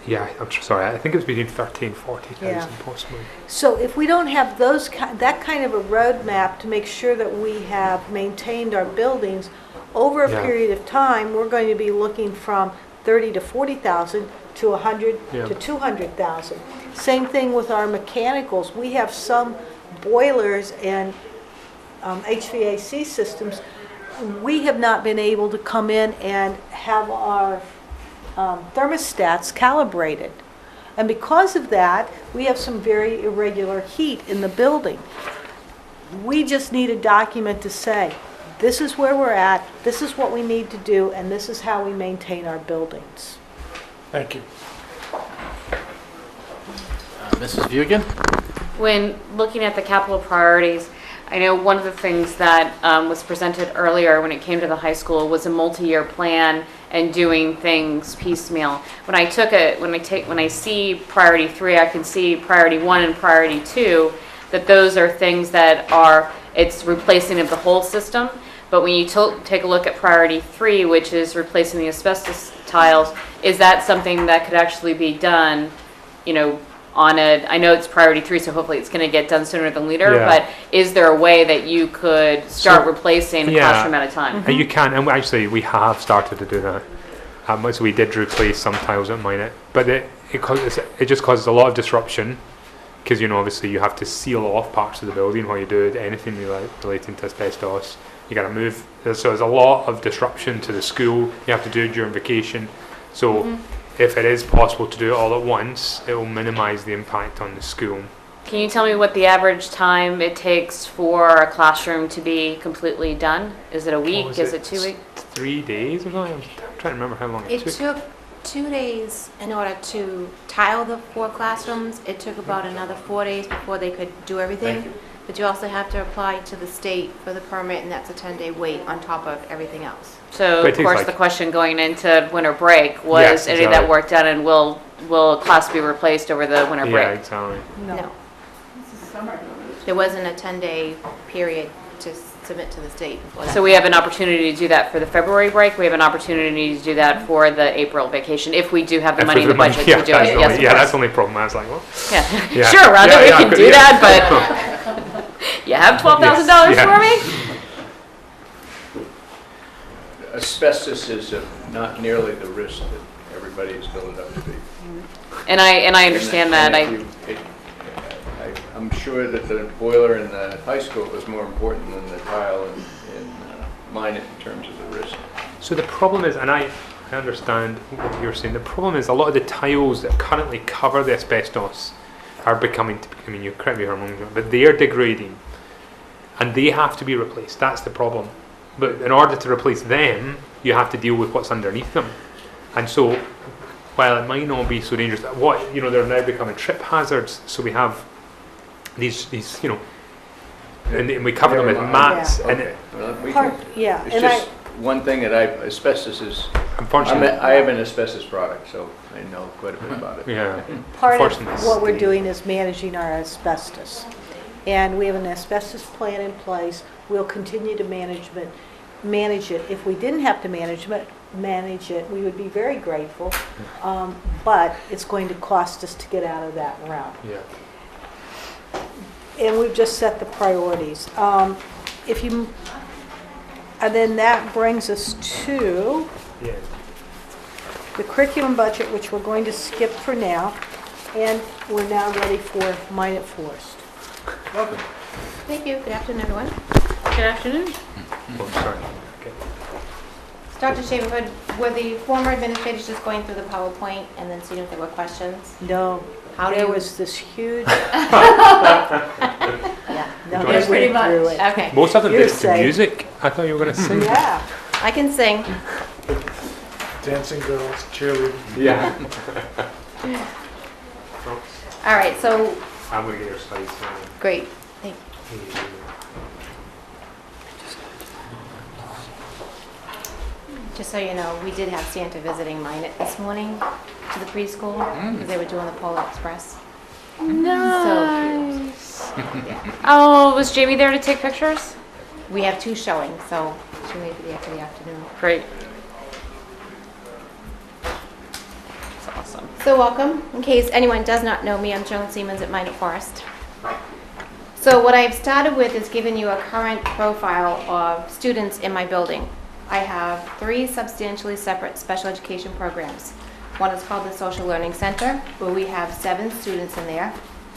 yeah, sorry, I think it was between 30 and 40,000 Yeah. possibly. So if we don't have that kind of a roadmap to make sure that we have maintained our buildings, over a Yeah. period of time, we're going to be looking from 30 to 40,000 to 100 Yeah. to 200,000. Same thing with our mechanicals. We have some boilers and HVAC systems. We have not been able to come in and have our thermostats calibrated. And because of that, we have some very irregular heat in the building. We just need a document to say, this is where we're at, this is what we need to do, and this is how we maintain our buildings. Thank you. Mrs. Vugan? When looking at the capital priorities, I know one of the things that was presented earlier when it came to the high school was a multi-year plan and doing things piecemeal. When I see priority 3, I can see priority 1 and priority 2, that those are things that it's replacing of the whole system. But when you take a look at priority 3, which is replacing the asbestos tiles, is that something that could actually be done, I know it's priority 3, so hopefully it's going to get done sooner than later, Yeah. but is there a way that you could start So, replacing a yeah. classroom at a time? And you can, and we have started to do that. So we did replace some tiles at mine, but it just causes a lot of disruption because obviously you have to seal off parts of the building while you do anything relating to asbestos. You got to move, so there's a lot of disruption to the school. You have to do it during vacation. So if it is possible to do it all at once, it will minimise the impact on the school. Can you tell me what the average time it takes for a classroom to be completely done? Is it a week? was Is it? it 2 weeks? 3 days or something? I'm trying to remember how long it It took. took 2 days in order to tile the 4 classrooms. It took about another 4 days before they could do everything. But you also have to apply to the state for the permit, and that's a 10-day wait on top of everything else. So But it of takes, course like- the question going into winter break was Yes, any of that work done, and will a class be replaced over the winter Yeah, break? exactly. No. There wasn't a 10-day period to submit to the state before that. So we have an opportunity to do that for the February break. We have an opportunity to do that for the April vacation if we do have the If money in the there's budget yeah, to do that's it. the Yes, only- of yeah, course. that's the only problem. I was like, well, Yeah. Yeah. Sure, Rhonda, Yeah, we yeah, can good, do yeah. that, but you have $12,000 Yes, for me? Asbestos is not nearly the risk that everybody has built it up to be. And I understand that. I'm sure that the boiler in the high school was more important than the tile in mine in terms of the risk. So the problem is, and I understand what you're saying, the problem is a lot of the tiles that currently cover the asbestos are becoming, you correct me if I'm wrong, but they are degrading and they have to be replaced. That's the problem. But in order to replace them, you have to deal with what's underneath them. And so, while it might not be so dangerous, they're now becoming trip hazards. So we have these and we cover them with mats. Yeah. And Okay. Well, we Part- can- yeah, It's and just one thing that asbestos is, unfortunately, I have an asbestos product, so I know quite a bit about it. yeah. Part of Unfortunately, what we're the- doing is managing our asbestos. And we have an asbestos plan in place. We'll continue to manage it. If we didn't have to manage it, we would be very grateful. But it's going to cost us to get out of that realm. Yeah. And we've just set the priorities. And then that brings us to Yeah. the curriculum budget, which we're going to skip for now. And we're now ready for Minot Forest. Welcome. Thank you. Good afternoon, everyone. Good afternoon. Oh, sorry. Okay. Dr. Shaverhood, were the former administrators just going through the PowerPoint and then seeing if there were questions? No, How do there you- was this huge. Yeah, no, Enjoy they it. Pretty went through much. it. Okay. Most of them You're did to safe. music. I thought you were going to sing. Yeah. I can sing. Dancing girls, cheerleading. Yeah. All right, so, I'm going to get your slides. great. Thank Just so you know, we did have Santa visiting mine this morning to the preschool because they were doing the Polar Express. Nice. Oh, was Jamie there to take pictures? We have 2 showings, so she may be there for the afternoon. Great. That's awesome. So welcome. In case anyone does not know me, I'm Joan Siemens at Minot Forest. So what I've started with is giving you a current profile of students in my building. I have 3 substantially separate special education programs. One is called the Social Learning Center, where we have 7 students in there.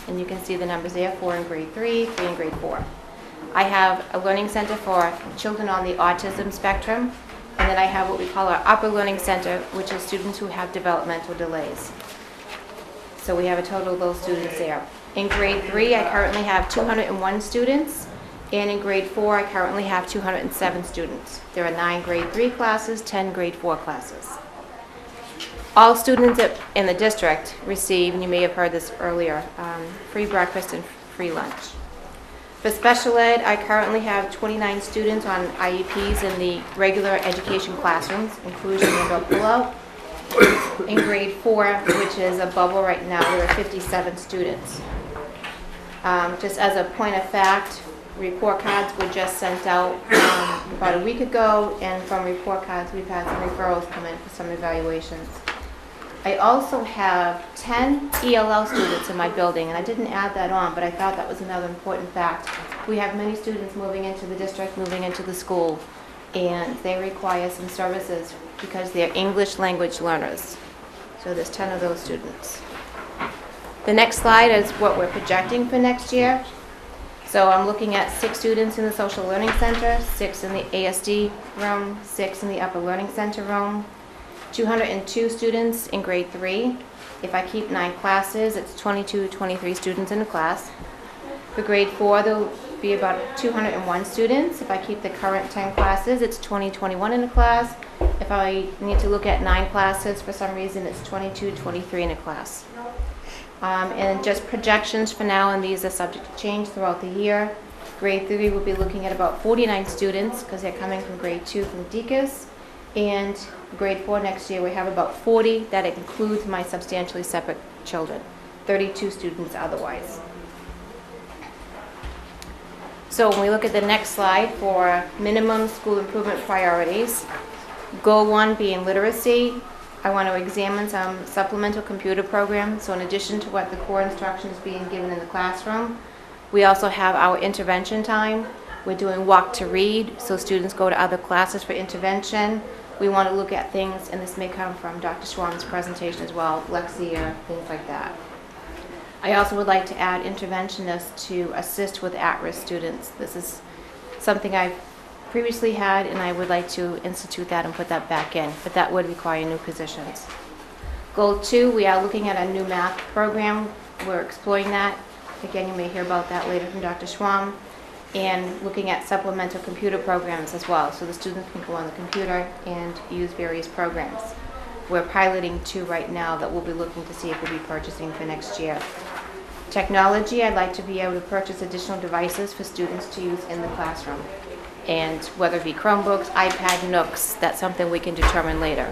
And you can see the numbers there, 4 in grade 3, 3 in grade 4. I have a learning center for children on the autism spectrum. And then I have what we call our upper learning center, which is students who have developmental delays. So we have a total of those students there. In grade 3, I currently have 201 students. And in grade 4, I currently have 207 students. There are 9 grade 3 classes, 10 grade 4 classes. All students in the district receive, and you may have heard this earlier, free breakfast and free lunch. For special ed, I currently have 29 students on IEPs in the regular education classrooms, inclusion and pullout. In grade 4, which is a bubble right now, there are 57 students. Just as a point of fact, report cards were just sent out about a week ago, and from report cards, we've had some referrals come in for some evaluations. I also have 10 ELL students in my building, and I didn't add that on, but I thought that was another important fact. We have many students moving into the district, moving into the school, and they require some services because they're English language learners. So there's 10 of those students. The next slide is what we're projecting for next year. So I'm looking at 6 students in the Social Learning Center, 6 in the ASD room, 6 in the Upper Learning Center room, 202 students in grade 3. If I keep 9 classes, it's 22 to 23 students in a class. For grade 4, there'll be about 201 students. If I keep the current 10 classes, it's 21 in a class. If I need to look at 9 classes for some reason, it's 22, 23 in a class. And just projections for now, and these are subject to change throughout the year. Grade 3 will be looking at about 49 students because they're coming from grade 2 from DECUS. And grade 4 next year, we have about 40. That includes my substantially separate children, 32 students otherwise. So when we look at the next slide for minimum school improvement priorities, goal 1 being literacy. I want to examine some supplemental computer programs. So in addition to what the core instruction is being given in the classroom, we also have our intervention time. We're doing walk to read, so students go to other classes for intervention. We want to look at things, and this may come from Dr. Schwann's presentation as well, Lexia, things like that. I also would like to add interventionists to assist with at-risk students. This is something I've previously had, and I would like to institute that and put that back in, but that would require new positions. Goal 2, we are looking at a new math program. We're exploring that. Again, you may hear about that later from Dr. Schwann. And looking at supplemental computer programs as well, so the students can go on the computer and use various programs. We're piloting 2 right now that we'll be looking to see if we'll be purchasing for next year. Technology, I'd like to be able to purchase additional devices for students to use in the classroom. And whether it be Chromebooks, iPad, Nooks, that's something we can determine later.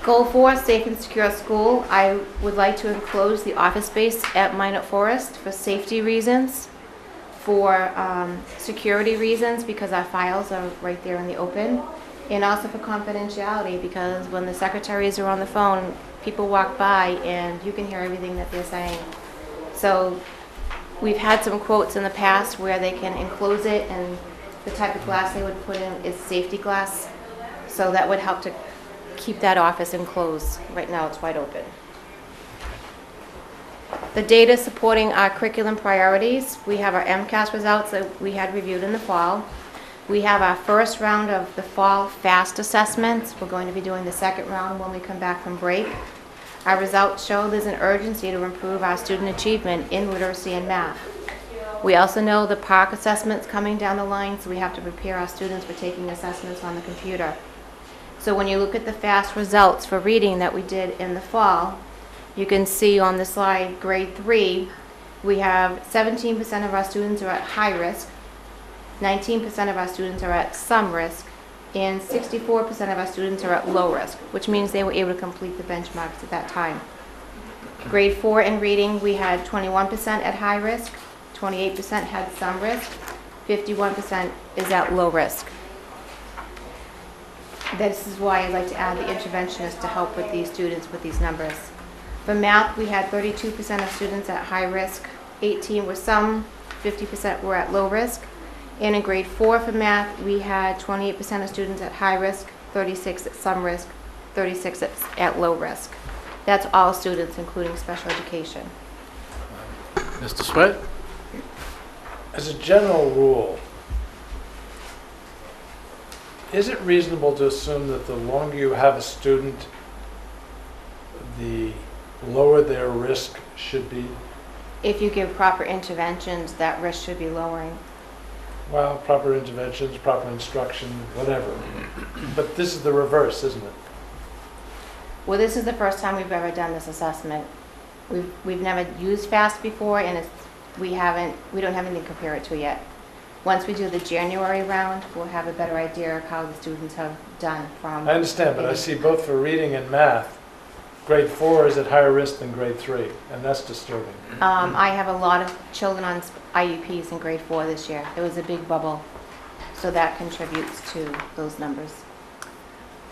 Goal 4, safe and secure school. I would like to enclose the office space at Minot Forest for safety reasons, for security reasons because our files are right there in the open, and also for confidentiality because when the secretaries are on the phone, people walk by and you can hear everything that they're saying. So we've had some quotes in the past where they can enclose it, and the type of glass they would put in is safety glass. So that would help to keep that office enclosed. Right now it's wide open. The data supporting our curriculum priorities, we have our MCAS results that we had reviewed in the fall. We have our first round of the fall FAST assessments. We're going to be doing the second round when we come back from break. Our results show there's an urgency to improve our student achievement in literacy and math. We also know the PARCC assessment's coming down the line, so we have to prepare our students for taking assessments on the computer. So when you look at the FAST results for reading that we did in the fall, you can see on the slide, grade 3, we have 17% of our students are at high risk, 19% of our students are at some risk, and 64% of our students are at low risk, which means they were able to complete the benchmarks at that time. Grade 4 in reading, we had 21% at high risk, 28% had some risk, 51% is at low risk. This is why I'd like to add the interventionist to help with these students with these numbers. For math, we had 32% of students at high risk, 18 were some, 50% were at low risk. And in grade 4 for math, we had 28% of students at high risk, 36 at some risk, 36 at low risk. That's all students, including special education. Mr. Sweat? As a general rule, is it reasonable to assume that the longer you have a student, the lower their risk should be? If you give proper interventions, that risk should be lowering. Well, proper interventions, proper instruction, whatever. But this is the reverse, isn't it? Well, this is the first time we've ever done this assessment. We've never used FAST before, and we don't have anything to compare it to yet. Once we do the January round, we'll have a better idea of how the students have done from. I understand, but I see both for reading and math, grade 4 is at higher risk than grade 3, and that's disturbing. I have a lot of children on IEPs in grade 4 this year. There was a big bubble, so that contributes to those numbers.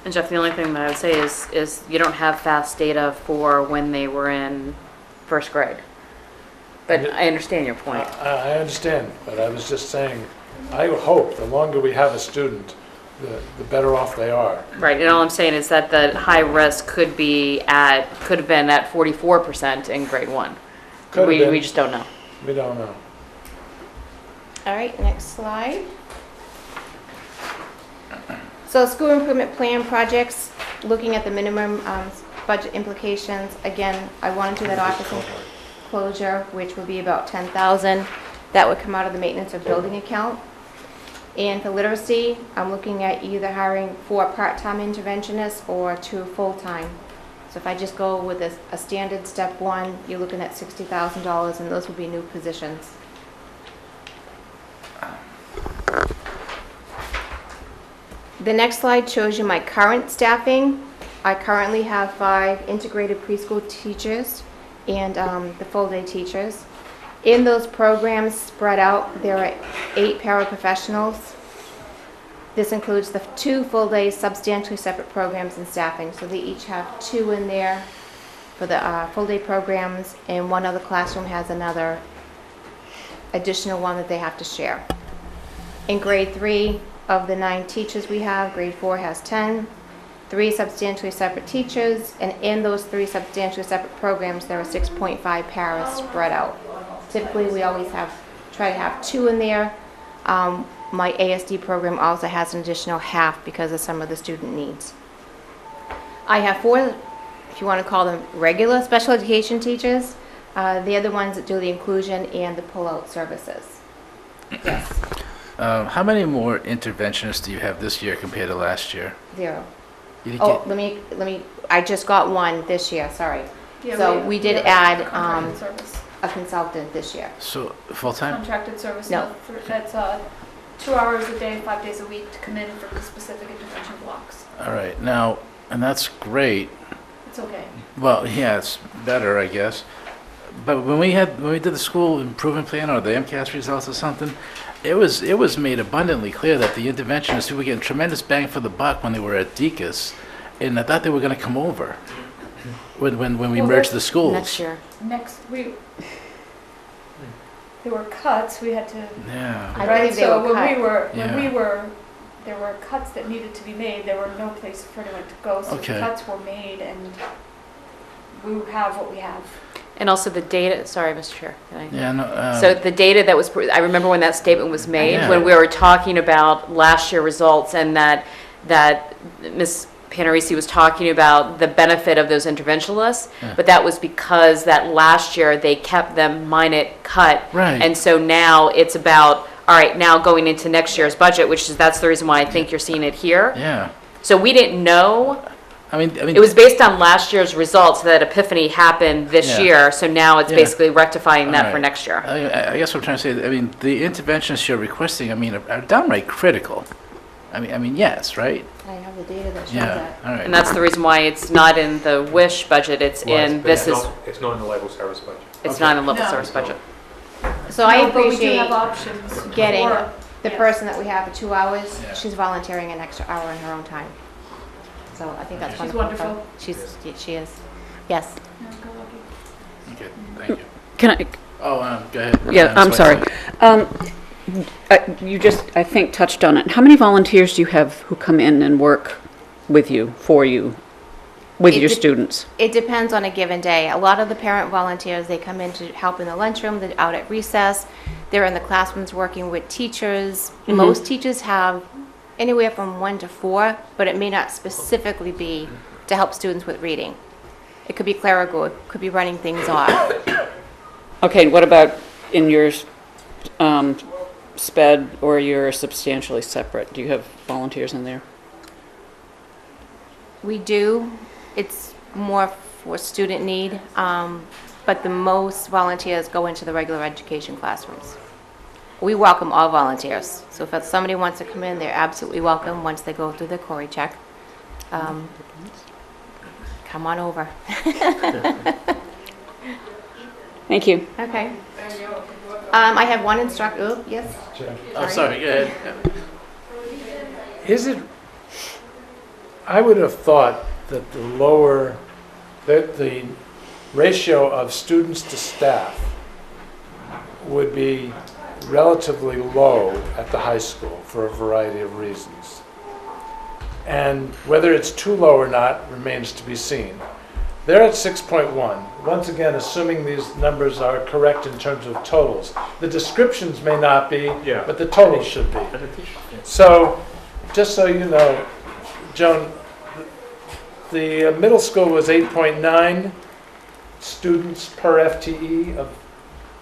And Jeff, the only thing that I would say is you don't have fast data for when they were in first grade. But I understand your point. I understand, but I was just saying, I hope the longer we have a student, the better off they are. Right, and all I'm saying is that the high risk could have been at 44% in grade 1. Could have been. We just don't know. We don't know. All right, next slide. So school improvement plan projects, looking at the minimum budget implications. Again, I want to do that office closure, which would be about $10,000. That would come out of the maintenance of building account. And for literacy, I'm looking at either hiring 4 part-time interventionists or 2 full-time. So if I just go with a standard step 1, you're looking at $60,000, and those would be new positions. The next slide shows you my current staffing. I currently have 5 integrated preschool teachers and the full-day teachers. In those programs spread out, there are 8 paraprofessionals. This includes the 2 full-day substantially separate programs and staffing. So they each have 2 in there for the full-day programs, and one other classroom has another additional one that they have to share. In grade 3, of the 9 teachers we have, grade 4 has 10, 3 substantially separate teachers, and in those 3 substantially separate programs, there are 6.5 paras spread out. Typically, we always try to have 2 in there. My ASD program also has an additional half because of some of the student needs. I have 4, if you want to call them regular special education teachers. They're the ones that do the inclusion and the pull-out services. Yes. How many more interventionists do you have this year compared to last year? 0. You didn't Oh, get- let me, I just got 1 this year, sorry. Yeah, So we did add contracted service. a consultant this year. So, full-time? Contracted service, No. that's 2 hours a day, 5 days a week to come in for the specific intervention blocks. All right, now, and that's great. It's okay. Well, yeah, it's better, I guess. But when we did the school improvement plan or the MCAS results or something, it was made abundantly clear that the interventionists who were getting tremendous bang for the buck when they were at DECUS, and I thought they were going to come over when we Well, merged the schools. Next year. There were cuts, we had to. Yeah. I Right, believe they so were cut. there were cuts that needed to be made, there were no place for anyone to go, so the Okay. cuts were made, and we have what we have. And also the data, sorry, Mr. Chair. Can I- Yeah, no, So the data that was, I remember when that statement was made, Yeah. when we were talking about last year results and that Ms. Panarisi was talking about the benefit of those interventionalists, Yeah. but that was because that last year they kept them minute cut. Right. And so now it's about, all right, now going into next year's budget, that's the reason why I think you're seeing it here. yeah. So we didn't know. I mean, It was based on last year's results that epiphany happened this Yeah. year, so now it's Yeah. basically rectifying that for Alright. next year. I guess what I'm trying to say, I mean, the interventions you're requesting, I mean, are downright critical. I mean, yes, right? I have the data that shows Yeah, that. all right. And that's the reason why it's not in the wish budget, it's in, this is, It's not in the level service budget. it's not in the level No. service budget. So I No, but we do appreciate have options. getting for- the yes. person that we have for 2 hours, Yeah. she's volunteering an extra hour in her own time. So I think that's She's wonderful. wonderful. She is. Yes. No, go Lucky. Okay, thank you. Can I, Oh, go ahead. yeah, I'm sorry. You just, I think, touched on it. How many volunteers do you have who come in and work with you, for you, with It your de- students? It depends on a given day. A lot of the parent volunteers, they come in to help in the lunchroom, they're out at recess, they're in the classrooms working with teachers. Most teachers have anywhere from 1 to 4, but it may not specifically be to help students with reading. It could be clerical, it could be running things off. Okay, and what about in your sped or your substantially separate? Do you have volunteers in there? We do. It's more for student need, but the most volunteers go into the regular education classrooms. We welcome all volunteers. So if somebody wants to come in, they're absolutely welcome once they go through the Cory check. Come on over. Thank you. Okay. I have one instructor, oh, yes? Oh, sorry, go ahead. Is it, I would have thought that that the ratio of students to staff would be relatively low at the high school for a variety of reasons. And whether it's too low or not remains to be seen. They're at 6.1. Once again, assuming these numbers are correct in terms of totals. The descriptions may not be, Yeah. but the totals should be. So, just so you know, Joan, the middle school was 8.9 students per FTE of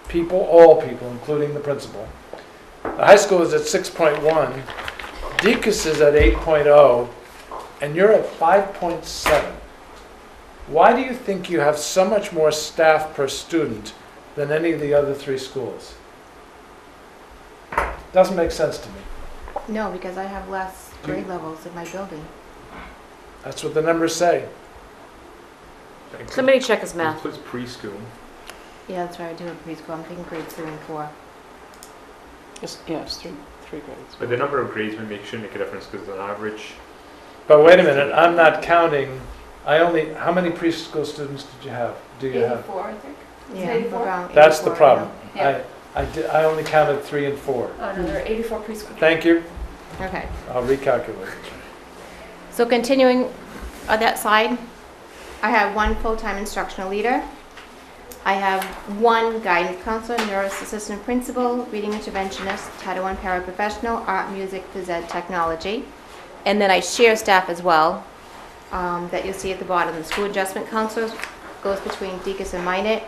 people, all people, including the principal. The high school is at 6.1. Deacon's is at 8.0, and you're at 5.7. Why do you think you have so much more staff per student than any of the other 3 schools? Doesn't make sense to me. No, because I have less grade levels in my building. That's what the numbers say. Somebody check his math. Includes preschool. Yeah, that's right, I do have preschool. I'm thinking grades 3 and 4. It's three grades. But the number of grades shouldn't make a difference because on average. But wait a minute, I'm not counting, how many preschool students do you have? 84, I think. Yeah, 84? around That's the 84, problem. Yeah. I only counted 3 and 4. Oh, no, there are 84 preschool. Thank you. yeah. Okay. I'll recalculate. So continuing on that side, I have 1 full-time instructional leader. I have 1 guidance counselor, nurse assistant principal, reading interventionist, Title I paraprofessional, art, music, phys ed, technology. And then I share staff as well, that you'll see at the bottom. The school adjustment counselor goes between Deacon's and Minot.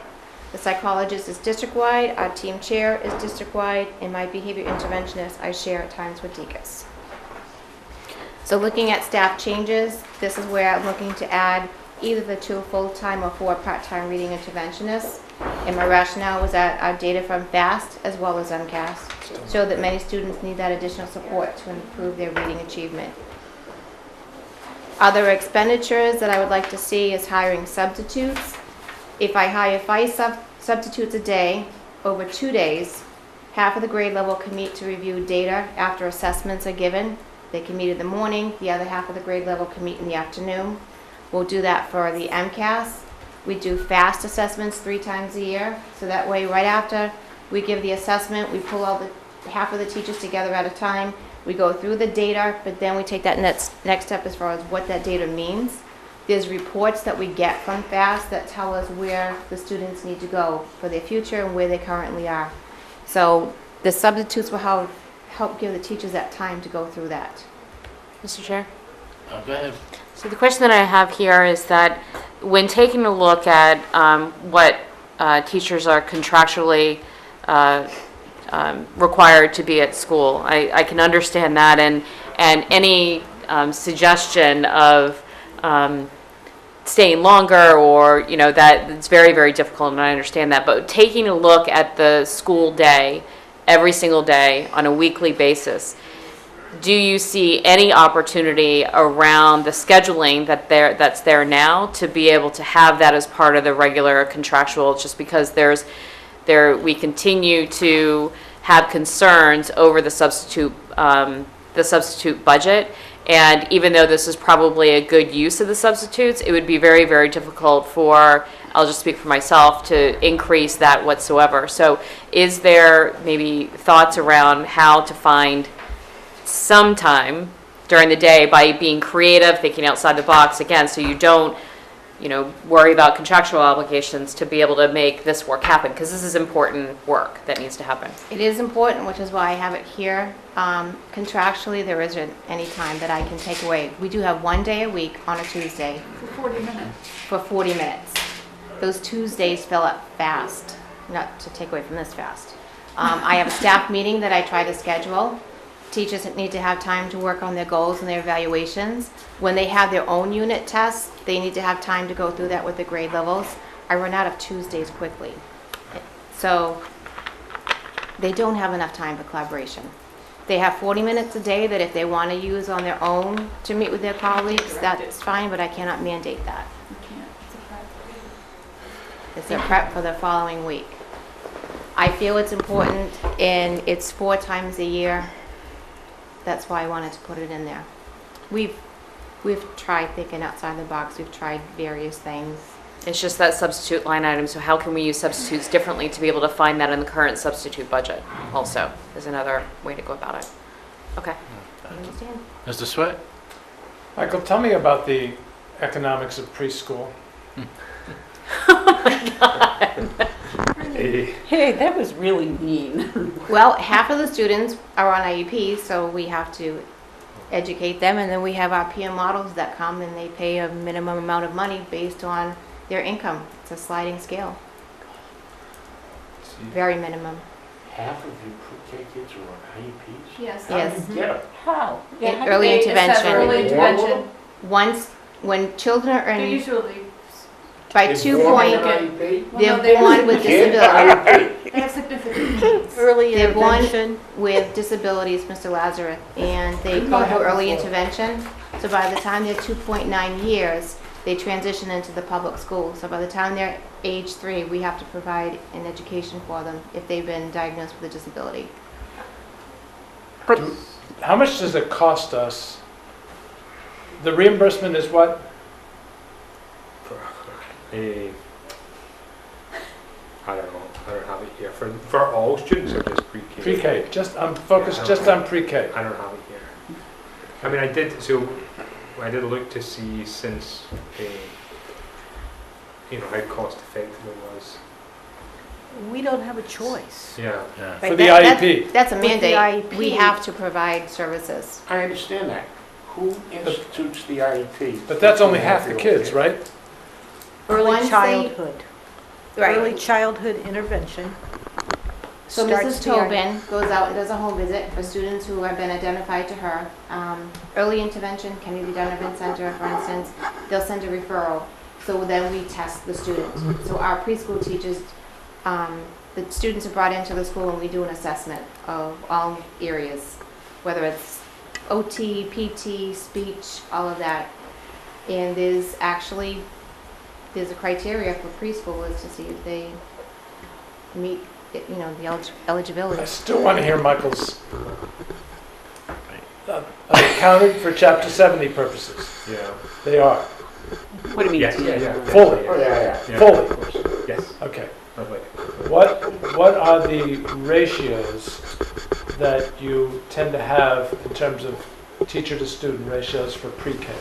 The psychologist is district-wide, our team chair is district-wide, and my behavior interventionist I share at times with Deacon's. So looking at staff changes, this is where I'm looking to add either the 2 full-time or 4 part-time reading interventionists. And my rationale was that our data from FAST as well as MCAS show that many students need that additional support to improve their reading achievement. Other expenditures that I would like to see is hiring substitutes. If I hire 5 substitutes a day over 2 days, half of the grade level can meet to review data after assessments are given. They can meet in the morning, the other half of the grade level can meet in the afternoon. We'll do that for the MCAS. We do FAST assessments 3 times a year, so that way right after we give the assessment, we pull all the half of the teachers together at a time. We go through the data, but then we take that next step as far as what that data means. There's reports that we get from FAST that tell us where the students need to go for their future and where they currently are. So the substitutes will help give the teachers that time to go through that. Mr. Chair? Go ahead. So the question that I have here is that when taking a look at what teachers are contractually required to be at school, I can understand that, and any suggestion of staying longer or, that it's very, very difficult, and I understand that. But taking a look at the school day, every single day on a weekly basis, do you see any opportunity around the scheduling that's there now to be able to have that as part of the regular contractual, just because we continue to have concerns over the substitute budget. And even though this is probably a good use of the substitutes, it would be very, very difficult for, I'll just speak for myself, to increase that whatsoever. So is there maybe thoughts around how to find some time during the day by being creative, thinking outside the box again, so you don't, worry about contractual obligations, to be able to make this work happen? Because this is important work that needs to happen. It is important, which is why I have it here. Contractually, there isn't any time that I can take away. We do have one day a week on a Tuesday. For 40 minutes. Those Tuesdays fill up fast, not to take away from this fast. I have a staff meeting that I try to schedule. Teachers need to have time to work on their goals and their evaluations. When they have their own unit tests, they need to have time to go through that with the grade levels. I run out of Tuesdays quickly. So they don't have enough time for collaboration. They have 40 minutes a day that if they want to use on their own to meet with their colleagues, that's fine, but I cannot mandate that. It's a prep for the following week. I feel it's important, and it's 4 times a year. That's why I wanted to put it in there. We've tried thinking outside the box. We've tried various things. It's just that substitute line item, so how can we use substitutes differently to be able to find that in the current substitute budget also, is another way to go about it. Okay. I understand. Mr. Sweat? Michael, tell me about the economics of preschool. Hey, that was really mean. Well, half of the students are on IEPs, so we have to educate them, and then we have our peer models that come and they pay a minimum amount of money based on their income. It's a sliding scale. Very minimum. Half of your pre-K kids are on IEPs? Yes. Yes. Yeah. How? In early intervention. Early intervention. Once, when children are They're in, usually, by They're 2 born point, on IEP? well, no, they're born with Kid, disability. IEP. they have significant needs. Early They're born intervention. with disabilities, Mr. Lazarus, and they go through early intervention. So by the time they're 2.9 years, they transition into the public school. So by the time they're age 3, we have to provide an education for them if they've been diagnosed with a disability. How much does it cost us? The reimbursement is what? I don't know. I don't have it here for all students or just pre-K. Pre-K. I'm focused just on pre-K. I don't have it here. I mean, I did look to see since how cost effective it was. We don't have a choice. Yeah. Yeah. For the IEP. That's a With the mandate. IEP. We have to provide services. I understand that. Who institutes the IEP? But that's only half the kids, right? Early Once they- childhood. Early Right. childhood intervention. So starts Mrs. the IEP. Tobin goes out and does a home visit for students who have been identified to her. Early intervention, Kennedy Donovan Center, for instance, they'll send a referral. So then we test the students. So our preschool teachers, the students are brought into the school and we do an assessment of all areas, whether it's OT, PT, speech, all of that. And there's a criteria for preschoolers to see if they meet, the eligibility. I still want to hear Michael's. Are they counted for Chapter 70 purposes? Yeah. They are. What do you mean? Yes. Yeah. Fully. Oh, yeah. Fully. Yes. Okay. Lovely. What are the ratios that you tend to have in terms of teacher to student ratios for pre-K?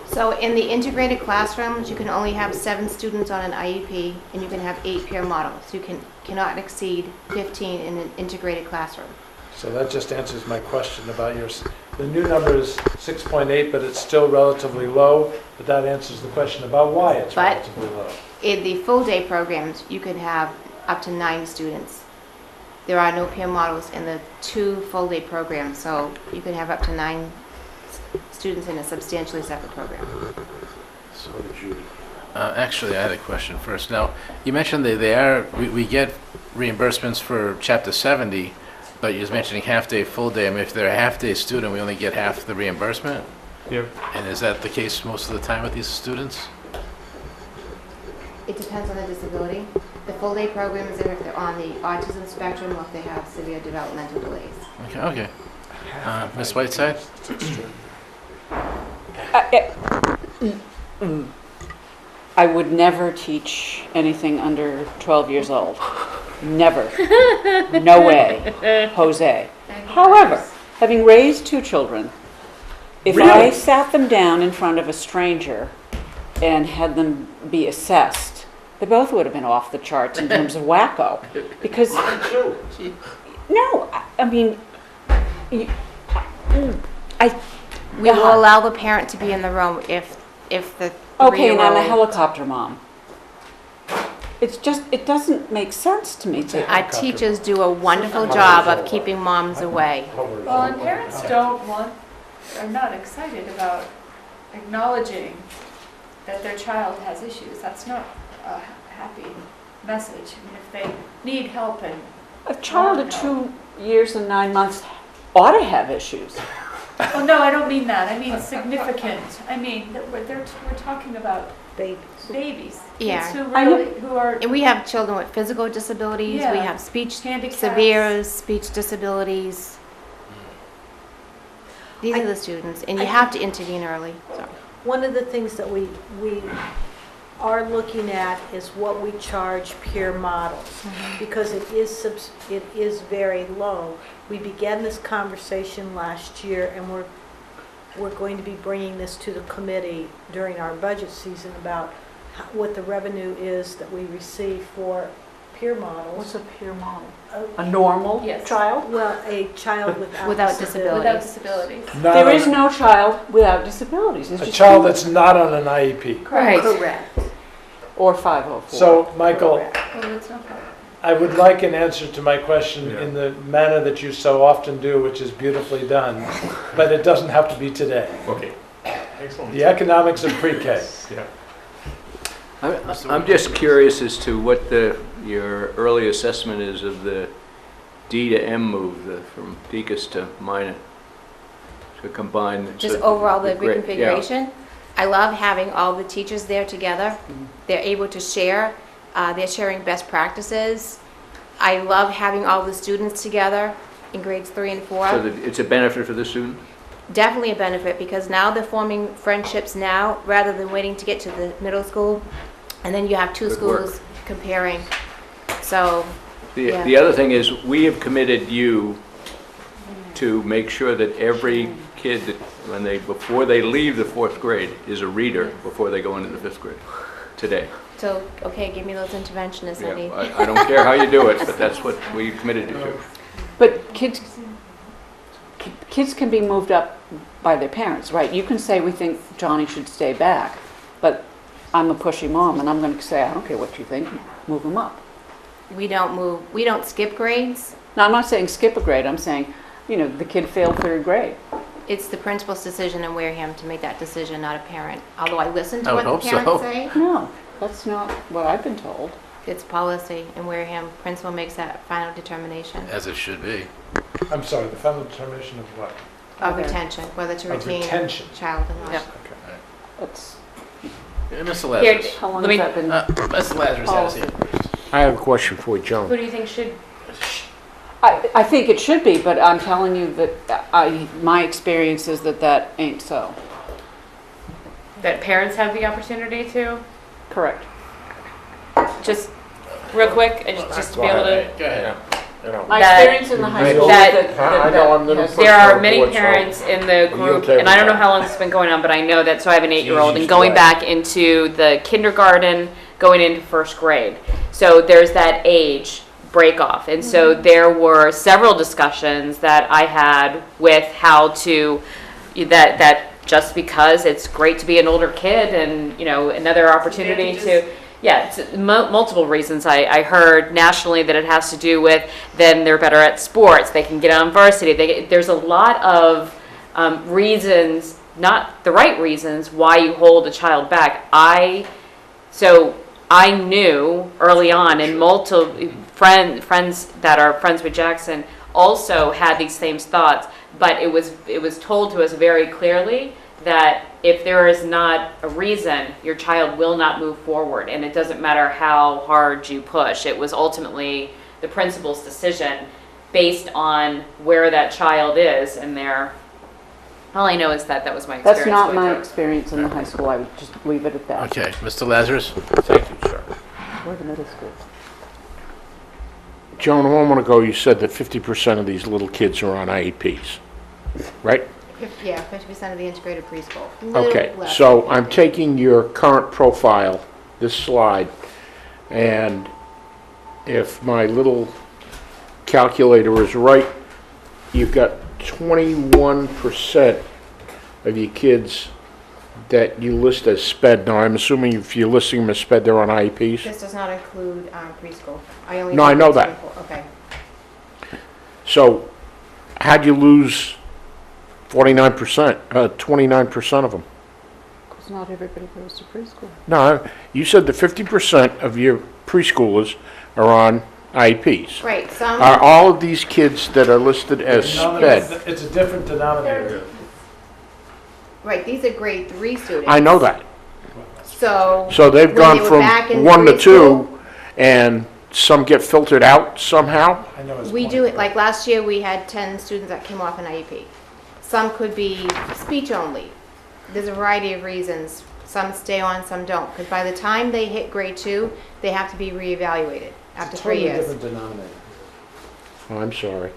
So in the integrated classrooms, you can only have 7 students on an IEP, and you can have 8 peer models. You cannot exceed 15 in an integrated classroom. So that just answers my question about the new number is 6.8, but it's still relatively low, but that answers the question about why it's But- relatively low. In the full day programs, you can have up to 9 students. There are no peer models in the 2 full day programs, so you can have up to 9 students in a substantially separate program. So did Judy. Actually, I had a question first. Now, you mentioned we get reimbursements for Chapter 70, But you're mentioning half day, full day. I mean, if they're a half day student, we only get half the reimbursement? Yep. And is that the case most of the time with these students? It depends on the disability. The full-day programs are if they're on the autism spectrum or if they have severe developmental delays. Okay, okay. Ms. Whiteside? I would never teach anything under 12 years old. Never. No way. Jose. However, having raised 2 children, if I sat them down in front of a stranger and had them be assessed, they both would have been off the charts in terms of wacko. Because, no, I mean, We will allow the parent to be in the room if the okay, and I'm a 3-year-old. helicopter mom. It's just, it doesn't make sense to me to, Our teachers do a wonderful job of keeping moms away. Well, and parents don't want, are not excited about acknowledging that their child has issues. That's not a happy message. I mean, if they need help and, a child of 2 years and 9 months ought to have issues. oh, no, I don't mean that. I mean significant. I mean, we're talking about Babies. babies. Yeah. Kids who I know. really, who are, And we have children with physical disabilities, we Yeah. have speech, Handicaps. severe speech disabilities. These are the students, and you have to intervene early. Sorry. One of the things that we are looking at is what we charge peer models, because it is very low. We began this conversation last year, and we're going to be bringing this to the committee during our budget season about what the revenue is that we receive for peer models. What's a peer model? A normal Yes. child? Well, a child Without disability. without disabilities. There is no child without disabilities. It's A just child that's not on an IEP. Right. Correct. Or 504. So, Michael, Correct. Well, that's not bad. I would like an answer to my question in the manner that you so often do, which is beautifully done, but it doesn't have to be today. Okay. Excellent. The economics of pre-K. Yeah. I'm just curious as to what your early assessment is of the D to M move, from Deacon's to Minot, to combine. Just so overall the great- yeah. reconfiguration. I love having all the teachers there together. They're able to share. They're sharing best practices. I love having all the students together in grades 3 and 4. So that it's a benefit for the student? Definitely a benefit, because now they're forming friendships now rather than waiting to get to the middle school. And then you have 2 Good work. schools comparing. So, yeah. The other thing is, we have committed you to make sure that every kid, that before they leave the 4th grade, is a reader before they go into the 5th grade, today. so okay, give me those interventionists I need. Yeah, I don't care how you do it, but that's what we committed you to. But kids can be moved up by their parents, right? You can say, we think Johnny should stay back, but I'm a pushy mom, and I'm going to say, I don't care what you think, move him up. We don't skip grades. Now, I'm not saying skip a grade, I'm saying, the kid failed 3rd grade. It's the principal's decision in Wareham to make that decision, not a parent. Although I listen I to what would the hope so. parents say, No, that's not what I've been told. it's policy in Wareham. Principal makes that final determination As it should be. I'm sorry, the final determination of what? of Okay. retention, whether to Of retain a retention. child or not. Yep. Okay. That's, Mr. Here, Lazarus. how long Let me- has that been? Mr. Lazarus has Policy. it. I have a question for Joan. Who do you think should? I think it should be, but I'm telling you that my experience is that ain't so. That parents have the opportunity to? Correct. Just real quick, just to be able to. Go ahead. My That- experience in the high school that- is I know I'm the yes. There are many parents in the you group, okay and I with don't know that? how long it's been going on, but I know that, so I have an 8-year-old, and easy going way. back into the kindergarten, going into 1st grade. So there's that age break off. And so there were several discussions that I had with how to, that just because it's great to be an older kid and, another opportunity to, yeah, it's multiple reasons. I heard nationally that it has to do with then they're better at sports, they can get on varsity. There's a lot of reasons, not the right reasons, why you hold a child back. So I knew early on, and multiple friends that are friends with Jackson also had these same thoughts, but it was told to us very clearly that if there is not a reason, your child will not move forward, and it doesn't matter how hard you push. It was ultimately the principal's decision based on where that child is and their, all I know is that was my experience. That's not with my it. experience in the high school. I would just leave it at that. Okay, Mr. Lazarus? Thank you, sir. Or the middle school. Joan, a moment ago, you said that 50% of these little kids are on IEPs, right? Yeah, 50% of the integrated preschool. Okay, Little less. so I'm taking your current profile, this slide, and if my little calculator is right, you've got 21% of your kids that you list as SPED. Now, I'm assuming if you're listing them as SPED, they're on IEPs? This does not include preschool. I only No, I do know preschool. that. Okay. So how'd you lose 49%, 29% of them? Because not everybody goes to preschool. No, you said that 50% of your preschoolers are on IEPs. Right, some, Are all of these kids that are listed as SPED? It's a different denominator. right, these are grade 3 students. I know that. So. So they've when gone they were back from in 1 to preschool, 2, and some get filtered out somehow? I know it's We do it, like last year, we had 10 students that came off an IEP. Some could be speech only. There's a variety of reasons. Some stay on, some don't. Because by the time they hit grade 2, they have to be reevaluated after 3 years. Different denominator. Oh, I'm sorry.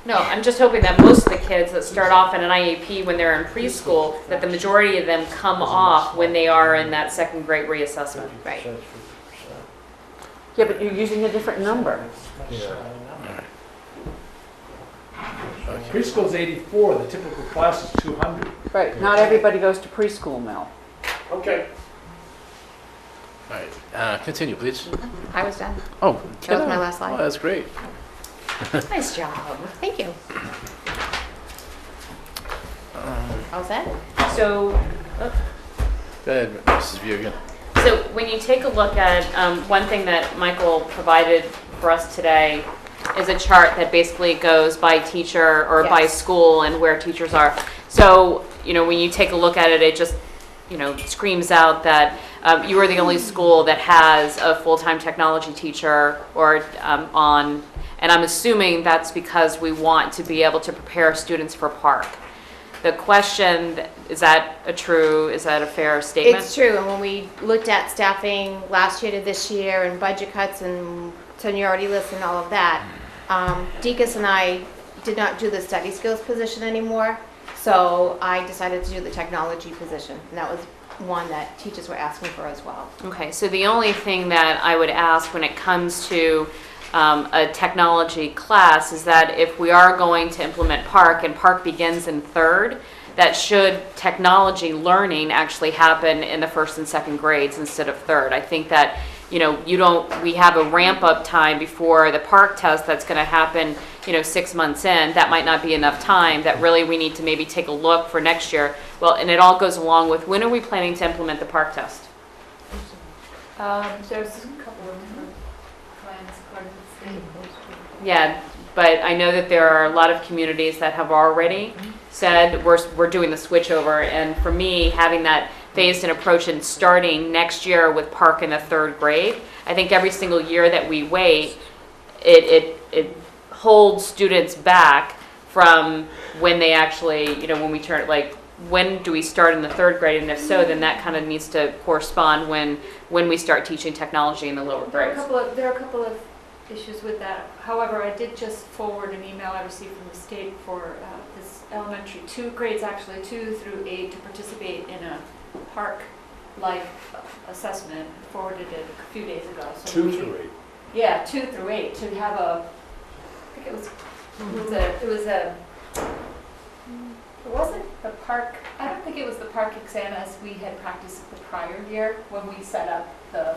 No, I'm just hoping that most of the kids that start off in an IEP when they're in preschool, that the majority of them come off when they are in that second grade reassessment. Right. Yeah, but you're using a different number. Preschool's 84, the typical class is 200. Right, not everybody goes to preschool, Mel. Okay. All right, continue, please. I was done. Oh, That was my last slide. Oh, that's great. Nice job. Thank you. All set? So, Go ahead, Mrs. Bugan. so when you take a look at, one thing that Michael provided for us today is a chart that basically goes by teacher or by Yes. school and where teachers are. So, when you take a look at it, it just, screams out that you are the only school that has a full-time technology teacher or on, and I'm assuming that's because we want to be able to prepare students for Park. The question, is that a fair statement? It's true, and when we looked at staffing last year to this year and budget cuts and seniority lists and all of that, Deacon's and I did not do the study skills position anymore, so I decided to do the technology position, and that was one that teachers were asking for as well. Okay, so the only thing that I would ask when it comes to a technology class is that if we are going to implement Park, and Park begins in third, that should technology learning actually happen in the first and second grades instead of third. I think that, we have a ramp up time before the Park test that's going to happen, 6 months in. That might not be enough time, that really we need to maybe take a look for next year. Well, and it all goes along with, when are we planning to implement the Park test? There's a couple of different plans according to the state. Yeah, but I know that there are a lot of communities that have already said we're doing the switch over, and for me, having that phased in approach and starting next year with Park in the third grade, I think every single year that we wait, it holds students back from when they actually, when we turn, like, when do we start in the third grade, and if so, then that kind of needs to correspond when we start teaching technology in the lower There are grades. a couple of issues with that. However, I did just forward an email I received from the state for this elementary grades 2 through 8 to participate in a Park-like assessment. Forwarded it a few days ago. So 2 through 8. Yeah, 2 through 8 to have a. I think it wasn't the Park. I don't think it was the Park exam as we had practiced the prior year when we set up the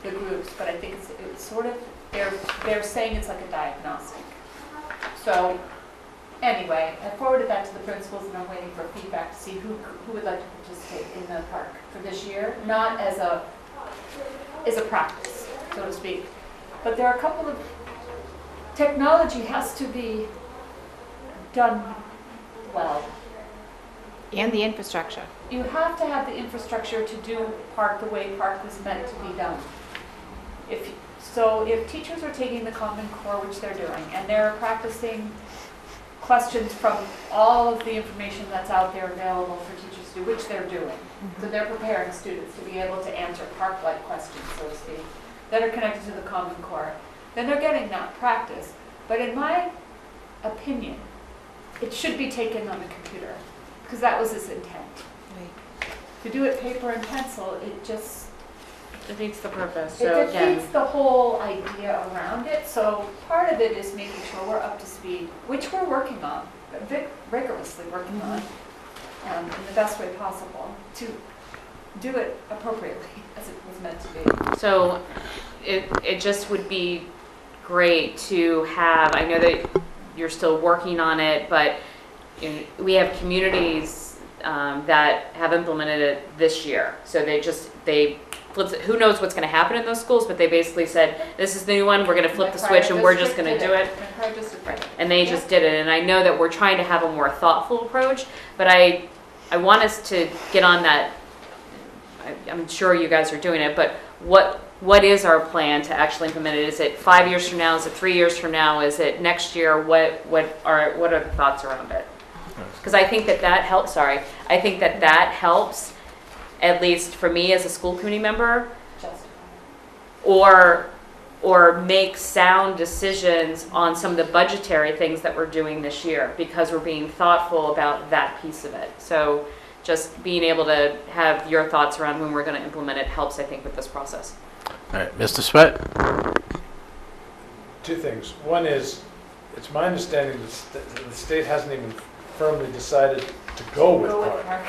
groups, but I think it's sort of, they're saying it's like a diagnostic. So anyway, I forwarded that to the principals, and I'm waiting for feedback to see who would like to participate in the Park for this year, not as a practice, so to speak. But there are a couple of technology has to be done well. And the infrastructure. You have to have the infrastructure to do park the way park was meant to be done. If teachers are taking the Common Core, which they're doing, and they're practicing questions from all of the information that's out there available for teachers to do, which they're doing. So they're preparing students to be able to answer park-like questions, so to speak, that are connected to the Common Core. Then they're getting that practice. But in my opinion, it should be taken on the computer, because that was its intent. To do it paper and pencil, it just Defeats the purpose. it So defeats again, the whole idea around it. So part of it is making sure we're up to speed, which we're working on, rigorously working on, in the best way possible to do it appropriately as it was meant to be. so it just would be great to have, I know that you're still working on it, but we have communities that have implemented it this year. So they flipped it. Who knows what's going to happen in those schools, but they basically said, this is the new one, we're going to flip the switch and we're just going to do it. And they just did it. And I know that we're trying to have a more thoughtful approach, but I want us to get on that. I'm sure you guys are doing it, but what is our plan to actually implement it? Is it 5 years from now? Is it 3 years from now? Is it next year? What are the thoughts around it? Because I think that helps. Sorry, I think that helps, at least for me as a school committee member, or make sound decisions on some of the budgetary things that we're doing this year, because we're being thoughtful about that piece of it. So just being able to have your thoughts around when we're going to implement it helps, I think, with this process. All right, Mr. Sweat? Two things. One is, it's my understanding that the state hasn't even firmly decided to go with park.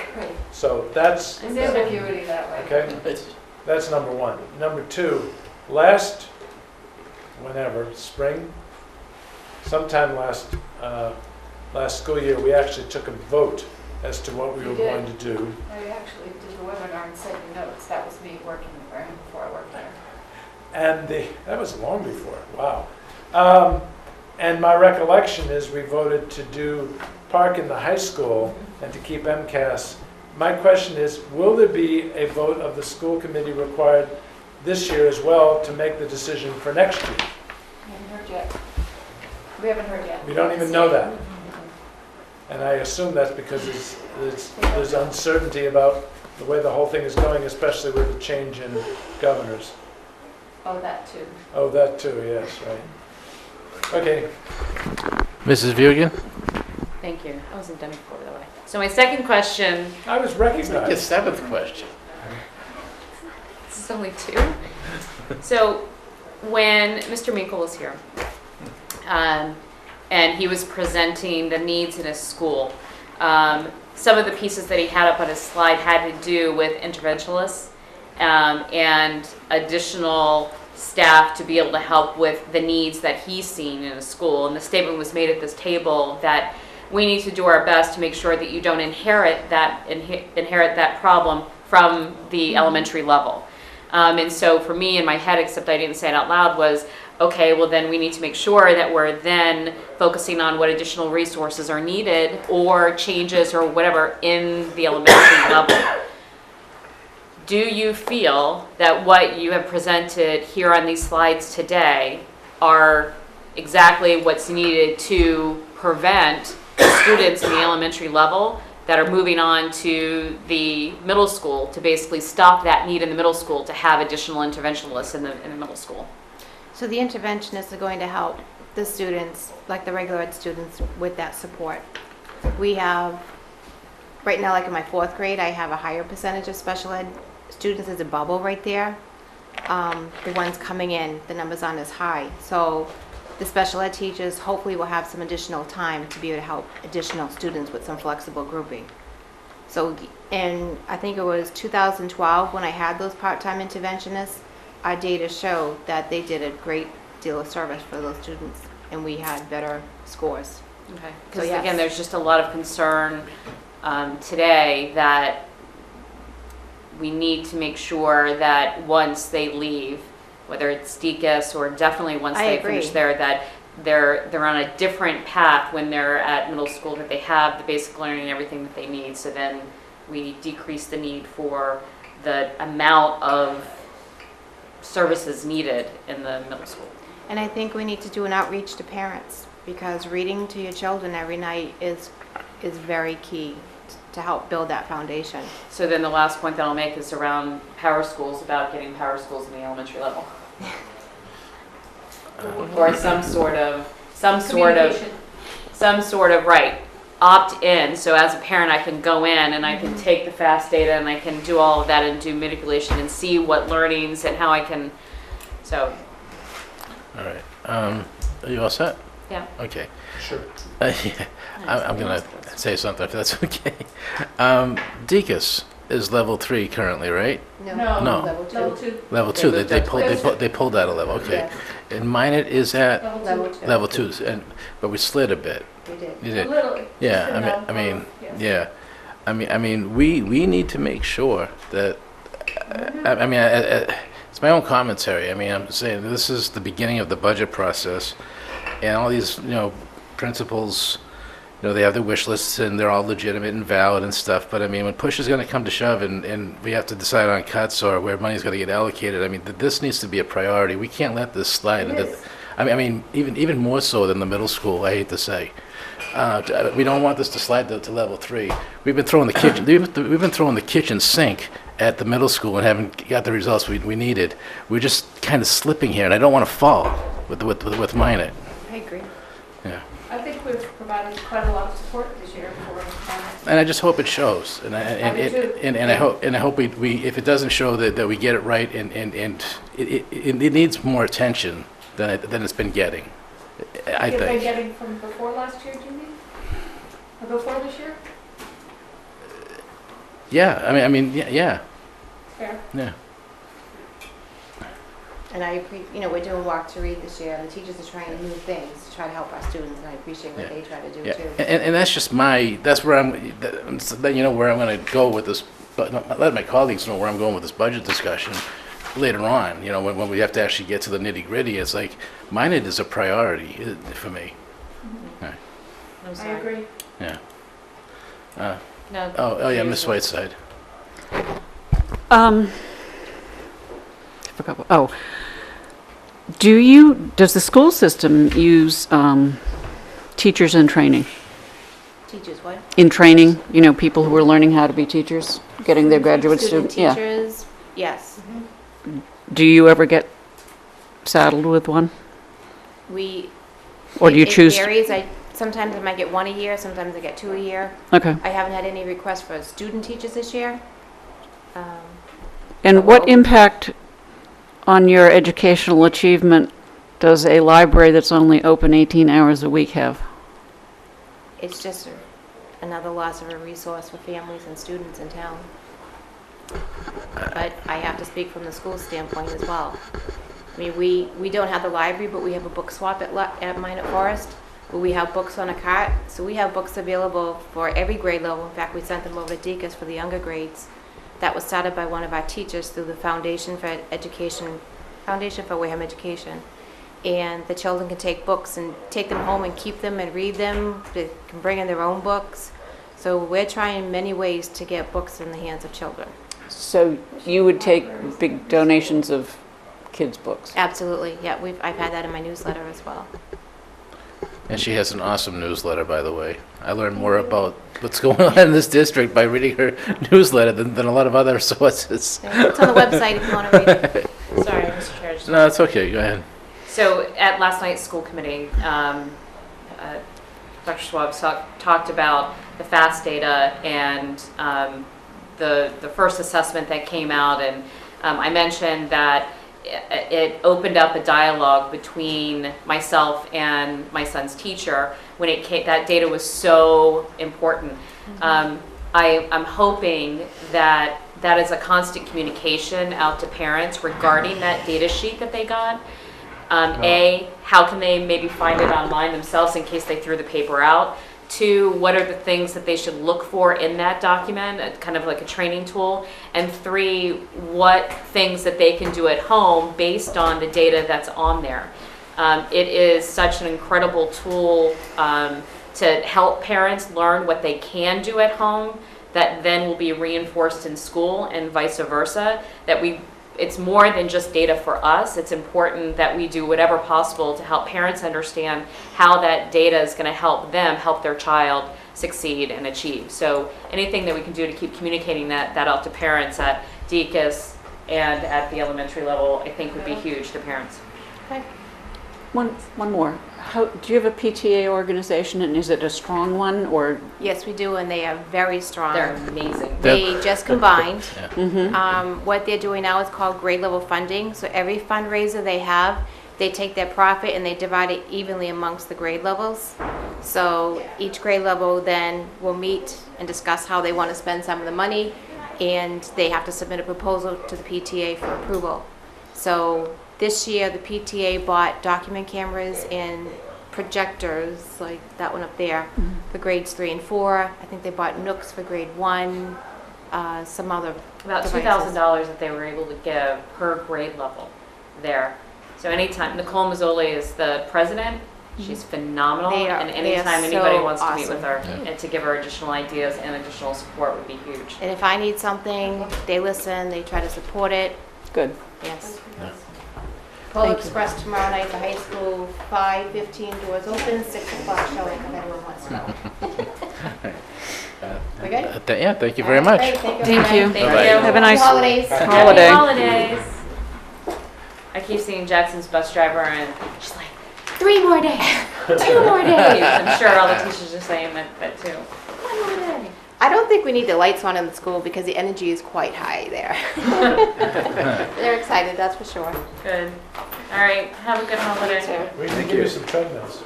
So that's, There's ambiguity that way. okay, that's number one. Number two, sometime last school year, we actually took a vote as to what we were going to do. I actually did the webinar and sent you notes. That was me working with Wareham before I worked there. And that was long before, wow. And my recollection is we voted to do park in the high school and to keep MCAS. My question is, will there be a vote of the school committee required this year as well to make the decision for next year? We haven't heard yet. We haven't heard yet. We don't even know that. And I assume that's because there's uncertainty about the way the whole thing is going, especially with the change in governors. Oh, that too. Oh, that too, yes, right. Okay. Mrs. Vugan? Thank you. I wasn't done before, by the way. So my second question, I was Your recognized. seventh question. this is only two. So when Mr. Minkle was here, and he was presenting the needs in his school, some of the pieces that he had up on his slide had to do with interventionalists and additional staff to be able to help with the needs that he's seen in a school. And the statement was made at this table that we need to do our best to make sure that you don't inherit that problem from the elementary level. And so for me in my head, except I didn't say it out loud, was, okay, well then we need to make sure that we're then focusing on what additional resources are needed or changes or whatever in the elementary level. Do you feel that what you have presented here on these slides today are exactly what's needed to prevent students in the elementary level that are moving on to the middle school to basically stop that need in the middle school to have additional interventionalists in the middle school? So the interventionists are going to help the students, like the regular ed students, with that support. We have, right now, like in my fourth grade, I have a higher percentage of special ed students. There's a bubble right there. The ones coming in, the numbers aren't as high. So the special ed teachers hopefully will have some additional time to be able to help additional students with some flexible grouping. So I think it was 2012 when I had those part-time interventionists, our data showed that they did a great deal of service for those students, and we had better scores. Okay. Because yes. again, there's just a lot of concern today that we need to make sure that once they leave, whether it's DCAS or definitely once I they agree. finish there, that they're on a different path when they're at middle school, that they have the basic learning and everything that they need. So then we decrease the need for the amount of services needed in the middle school. And I think we need to do an outreach to parents, because reading to your children every night is very key to help build that foundation. So then the last point that I'll make is around power schools, about getting power schools in the elementary level. Or some sort of, right, opt in. So as a parent, I can go in and I can take the FAST data and I can do all of that and do manipulation and see what learnings and how I can, so. All right. Are you all set? Yeah. Okay. Sure. Yeah. I'm going to say something if that's okay. Deacon's is level 3 currently, right? No. No. Level 2. Level 2. They pulled that a level. Okay. And mine is at level 2, but we slid a bit. We did. You did. A little. Yeah. Yeah. I mean, we need to make sure that. It's my own commentary. I mean, I'm saying this is the beginning of the budget process, and all these, principals, they have their wish lists and they're all legitimate and valid and stuff. But I mean, when push is going to come to shove and we have to decide on cuts or where money's going to get allocated, I mean, this needs to be a priority. We can't let this slide. I mean, even more so than the middle school. I hate to say. We don't want this to slide to level 3. We've been throwing the kitchen. We've been throwing the kitchen sink at the middle school and haven't got the results we needed. We're just kind of slipping here, and I don't want to fall with mine. I agree. Yeah. I think we've provided quite a lot of support this year for And I just hope it shows, and I hope we if it doesn't show that we get it right, and it needs more attention than it's been getting. I think. been getting from before last year, do you mean? Or before this year? Yeah, yeah. Fair. Yeah. And I appreciate, we're doing Walk to Read this year, and the teachers are trying new things to try to help our students, and I appreciate what they try to do too. And that's just that's where where I'm going to go with this, but let my colleagues know where I'm going with this budget discussion later on, when we have to actually get to the nitty gritty. It's like, mine is a priority for me. Mm-hmm. Right. I'm I sorry. agree. Yeah. No. Oh yeah, Miss Whiteside. I forgot. Does the school system use teachers in training? Teachers what? In training, people who are learning how to be teachers, getting their graduate Student students? Yeah. teachers, yes. Do you ever get saddled with one? Or do you It choose? varies. Sometimes I might get 1 a year, sometimes I get 2 a year. Okay. I haven't had any requests for student teachers this year. And what impact on your educational achievement does a library that's only open 18 hours a week have? It's just another loss of a resource for families and students in town. But I have to speak from the school standpoint as well. I mean, we don't have the library, but we have a book swap at Minot Forest, where we have books on a cart. So we have books available for every grade level. In fact, we sent them over to Deacon's for the younger grades. That was started by one of our teachers through the Foundation for Wareham Education. And the children can take books and take them home and keep them and read them. They can bring in their own books. So we're trying many ways to get books in the hands of children. So you would take big donations of kids' books? Absolutely, yeah. I've had that in my newsletter as well. And she has an awesome newsletter, by the way. I learned more about what's going on in this district by reading her newsletter than a lot of other sources. It's on the website if you want to read it. Sorry, Mr. Chair. No, it's okay. Go ahead. So at last night's school committee, Dr. Schwab talked about the FAST data and the first assessment that came out, and I mentioned that it opened up a dialogue between myself and my son's teacher when it came. That data was so important. I'm hoping that is a constant communication out to parents regarding that data sheet that they got. How can they maybe find it online themselves in case they threw the paper out? 2, what are the things that they should look for in that document, kind of like a training tool? And 3, what things that they can do at home based on the data that's on there? It is such an incredible tool to help parents learn what they can do at home that then will be reinforced in school and vice versa. It's more than just data for us. It's important that we do whatever possible to help parents understand how that data is going to help them help their child succeed and achieve. So anything that we can do to keep communicating that out to parents at DECUS and at the elementary level, I think would be huge to parents. One more. Do you have a PTA organization, and is it a strong one, or? Yes, we do, and they are very strong. They're amazing. They just combined. Mhm. What they're doing now is called grade level funding. So every fundraiser they have, they take their profit and they divide it evenly amongst the grade levels. So each grade level then will meet and discuss how they want to spend some of the money, and they have to submit a proposal to the PTA for approval. So this year, the PTA bought document cameras and projectors, like that one up there, for grades 3 and 4. I think they bought Nooks for grade 1, some other About devices. $2,000 that they were able to give per grade level there. So anytime, Nicole Mazzoli is the president. She's phenomenal, They are- and they are anytime anybody so wants to meet with awesome. her Yeah. and to give her additional ideas and additional support would be huge. And if I need something, they listen, they try to support it. Good. Yes. Yeah. Polo Thank you. Express tomorrow night for high school, 5:15 doors open, 6 o'clock showing if anyone wants to go. We good? Yeah, thank you very much. Great, thank you. Thank you. Thank Bye-bye. you. Have a nice Holidays. holiday. Happy holidays. I keep seeing Jackson's bus driver and she's like, 3 more days, 2 more days. I'm sure all the teachers are saying that too. 1 more day. I don't think we need the lights on in the school because the energy is quite high there. They're excited, that's for sure. Good. All right, have a good holiday. We can give you some treadmills.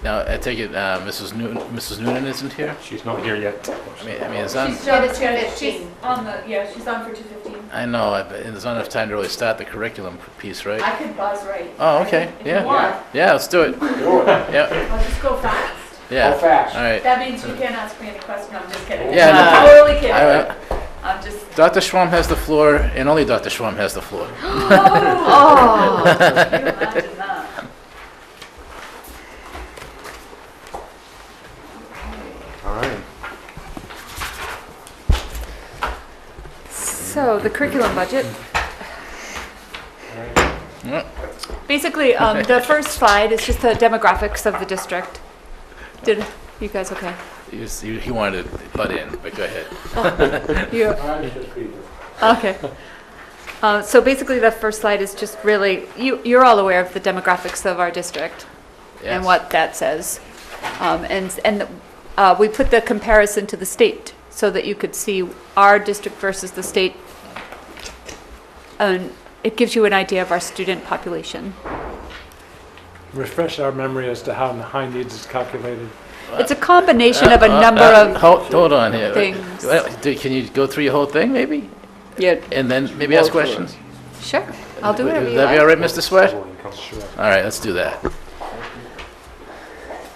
Now, I take it Mrs. Noonan isn't here? She's not here yet. I mean, it's on, She's Yeah, on, the 2:15. she's on the, yeah, she's on for 2:15. I know, but there's not enough time to really start the curriculum piece, right? I could buzz right. Oh, okay, If you yeah. want, Yeah, let's do it. Yeah, I'll just go fast. yeah. fast. All right. That means you can't ask me any questions, I'm just kidding. Yeah, I'm no. totally kidding. I'm just, Dr. Schwamm has the floor, and only Dr. Schwamm has the floor. oh, can you imagine that? All right. So, the curriculum budget. Yep. Basically, the first slide is just the demographics of the district. Did you guys okay? He wanted to butt in, but go ahead. You, okay. So basically, the first slide is just really, you're all aware of the demographics of our district and Yes. what that says. We put the comparison to the state so that you could see our district versus the state. And it gives you an idea of our student population. Refresh our memory as to how high needs is calculated. It's a combination of a number of Hold on here. things. Can you go through your whole thing, maybe? Yeah. And then maybe ask questions? Sure, I'll do whatever Would you that be all like. right, Mr. Sweat? All right, let's do that.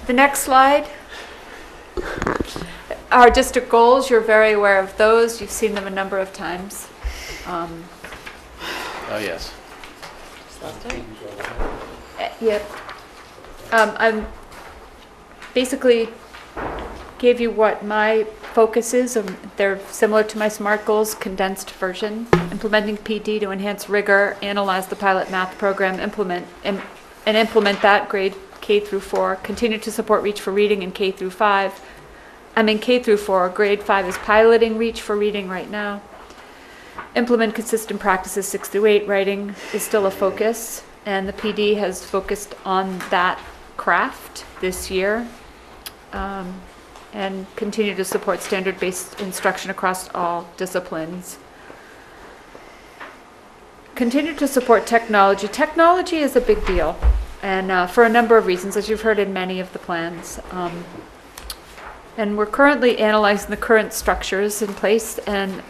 The next slide. Our district goals, you're very aware of those. You've seen them a number of times. Oh, yes. Yep. I'm basically gave you what my focus is. They're similar to my SMART goals, condensed version. Implementing PD to enhance rigor, analyze the pilot math program, implement that grade K through 4. Continue to support Reach for Reading in K through 5. I'm in K through 4. Grade 5 is piloting Reach for Reading right now. Implement consistent practices 6 through 8. Writing is still a focus, and the PD has focused on that craft this year. And continue to support standard-based instruction across all disciplines. Continue to support technology. Technology is a big deal, and for a number of reasons, as you've heard in many of the plans. And we're currently analyzing the current structures in place and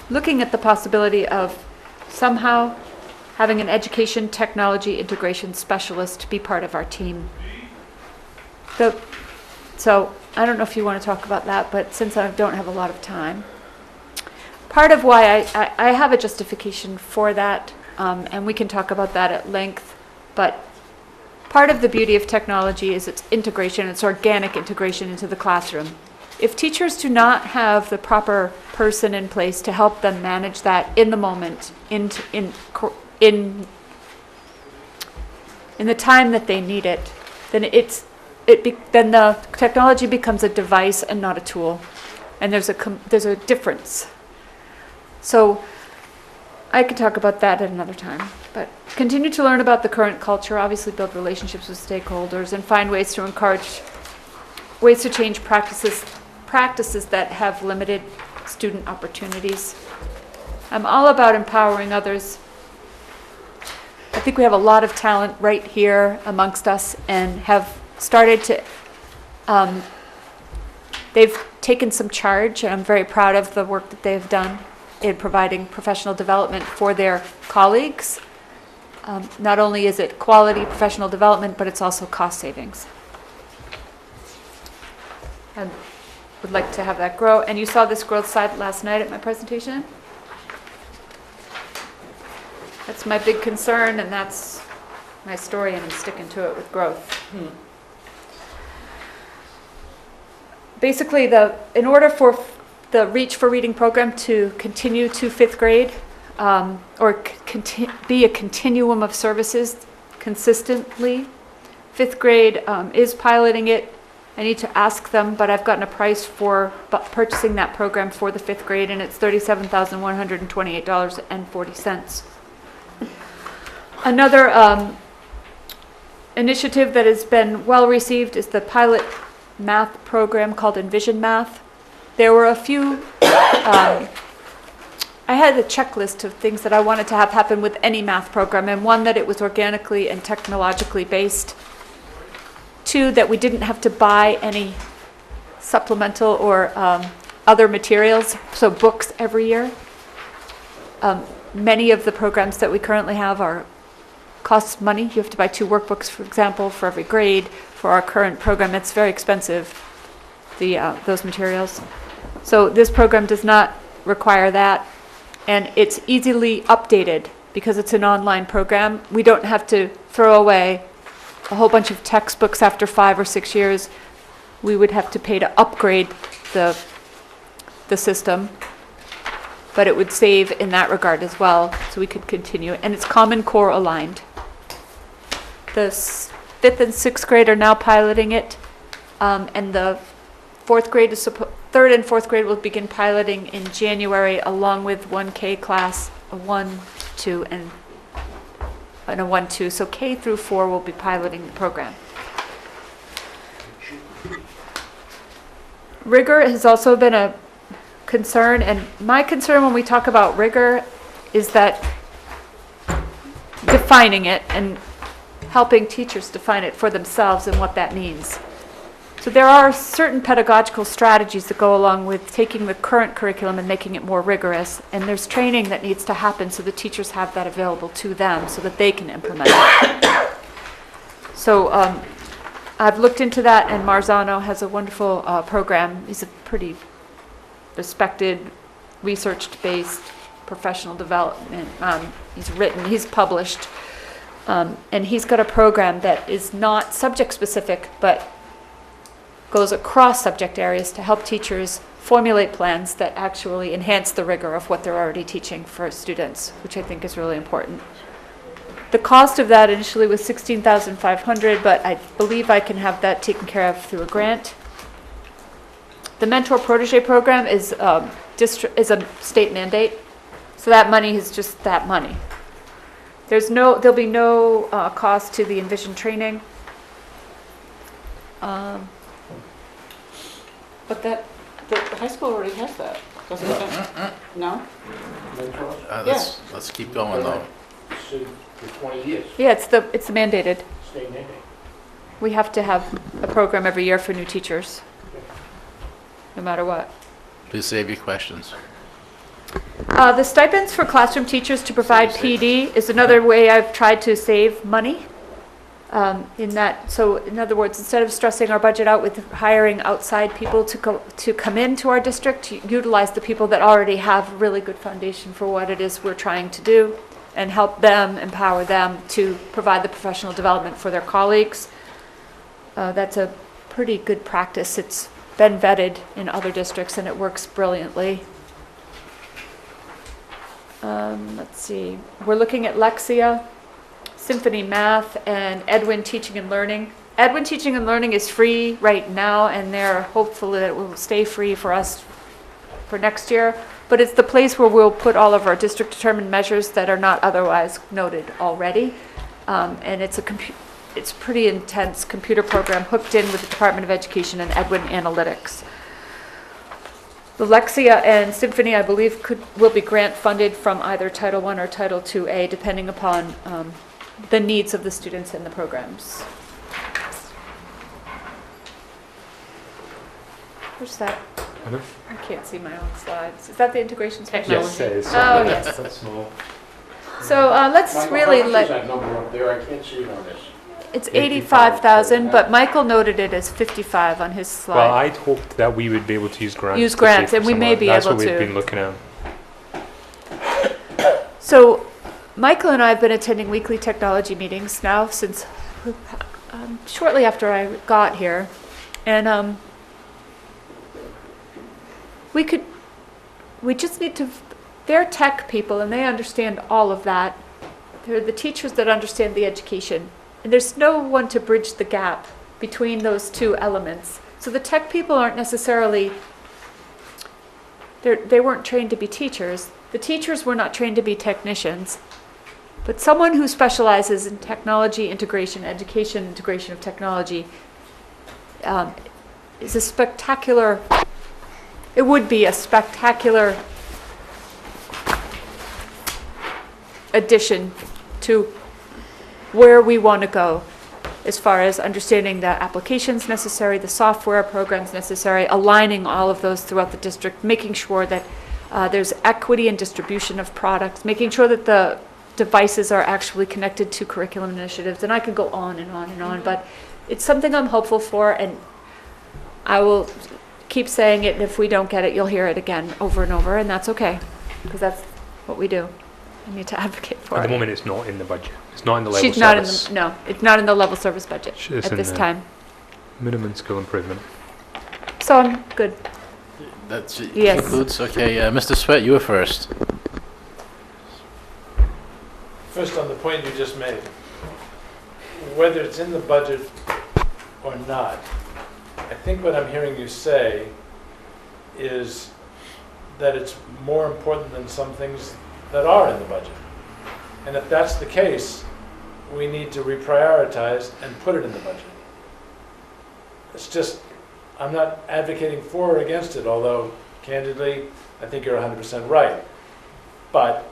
looking at the possibility of somehow having an education technology integration specialist be part of our team. So I don't know if you want to talk about that, but since I don't have a lot of time. part of why I have a justification for that, and we can talk about that at length, but part of the beauty of technology is its integration, its organic integration into the classroom. If teachers do not have the proper person in place to help them manage that in the moment, in the time that they need it, then then the technology becomes a device and not a tool, and there's a difference. So I could talk about that at another time, but continue to learn about the current culture, obviously build relationships with stakeholders, and find ways to encourage, ways to change practices that have limited student opportunities. I'm all about empowering others. I think we have a lot of talent right here amongst us and have started to, they've taken some charge, and I'm very proud of the work that they've done in providing professional development for their colleagues. Not only is it quality professional development, but it's also cost savings. I would like to have that grow. And you saw this growth side last night at my presentation. That's my big concern, and that's my story, and I'm sticking to it with growth. Basically, in order for the Reach for Reading program to continue to 5th grade, or be a continuum of services consistently, 5th grade is piloting it. I need to ask them, but I've gotten a price for purchasing that program for the 5th grade, and it's $37,128.40. Another initiative that has been well received is the pilot math program called Envision Math. There were a few, I had a checklist of things that I wanted to have happen with any math program, and one, that it was organically and technologically based. 2, that we didn't have to buy any supplemental or other materials, so books every year. Many of the programs that we currently have cost money. You have to buy 2 workbooks, for example, for every grade. For our current program, it's very expensive, those materials. So this program does not require that, and it's easily updated because it's an online program. We don't have to throw away a whole bunch of textbooks after 5 or 6 years. We would have to pay to upgrade the system, but it would save in that regard as well, so we could continue. And it's Common Core aligned. The 5th and 6th grade are now piloting it, and the 4th grade is 3rd and 4th grade will begin piloting in January, along with 1K class, a 1, 2, and a 1, 2. So K through 4 will be piloting the program. Rigor has also been a concern, and my concern when we talk about rigor is that defining it and helping teachers define it for themselves and what that means. So there are certain pedagogical strategies that go along with taking the current curriculum and making it more rigorous, and there's training that needs to happen so the teachers have that available to them so that they can implement it. So I've looked into that, and Marzano has a wonderful program. He's a pretty respected, research-based professional development. He's published, and he's got a program that is not subject-specific, but goes across subject areas to help teachers formulate plans that actually enhance the rigor of what they're already teaching for students, which I think is really important. The cost of that initially was $16,500, but I believe I can have that taken care of through a grant. The Mentor Protege program is a state mandate, so that money is just that money. There'll be no cost to the Envision training. But the high school already has that, doesn't it? No? Let's keep going though. For 20 years, Yeah, it's the mandated. state mandate. We have to have a program every year for new teachers, no matter what. Please save your questions. The stipends for classroom teachers to provide PD is another way I've tried to save money. in that, so in other words, instead of stressing our budget out with hiring outside people to come into our district, utilize the people that already have a really good foundation for what it is we're trying to do, and help them, empower them to provide the professional development for their colleagues. That's a pretty good practice. It's been vetted in other districts and it works brilliantly. Let's see, we're looking at Lexia, Symphony Math, and Edwin Teaching and Learning. Edwin Teaching and Learning is free right now, and they're hopeful that it will stay free for us for next year. But it's the place where we'll put all of our district-determined measures that are not otherwise noted already. And it's it's a pretty intense computer program hooked in with the Department of Education and Edwin Analytics. The Lexia and Symphony, I believe, will be grant funded from either Title I or Title IIA, depending upon the needs of the students in the programs. Where's that? I can't see my own slides. Is that the integration Technology. specialist? Yes, it is. Oh, yes. That's small. So let's really How much is let, that number up there? I can't see it on this. it's 85,000, but Michael noted it as 55 on his slide. Well, I'd hoped that we would be able to use grants. Use to grants, pay for and we some may of it. be That's able what we've to. been looking at. So Michael and I have been attending weekly technology meetings now since shortly after I got here. And we just need to, they're tech people and they understand all of that. They're the teachers that understand the education. And there's no one to bridge the gap between those two elements. So the tech people aren't necessarily, they weren't trained to be teachers. The teachers were not trained to be technicians. But someone who specializes in technology integration, education integration of technology, is a spectacular, it would be a spectacular addition to where we want to go as far as understanding the applications necessary, the software programs necessary, aligning all of those throughout the district, making sure that there's equity and distribution of products, making sure that the devices are actually connected to curriculum initiatives, and I could go on and on and on, but it's something I'm hopeful for, and I will keep saying it, and if we don't get it, you'll hear it again over and over, and that's okay, because that's what we do. I need to advocate for it. At the moment, it's not in the budget. It's not in the level She's not service. in the, no, it's not in the level service budget It's at in this the time. minimum skill improvement. So I'm good. That Yes. concludes, okay, Mr. Sweat, you were first. First, on the point you just made, whether it's in the budget or not, I think what I'm hearing you say is that it's more important than some things that are in the budget. And if that's the case, we need to reprioritize and put it in the budget. It's just, I'm not advocating for or against it, although candidly, I think you're 100% right. But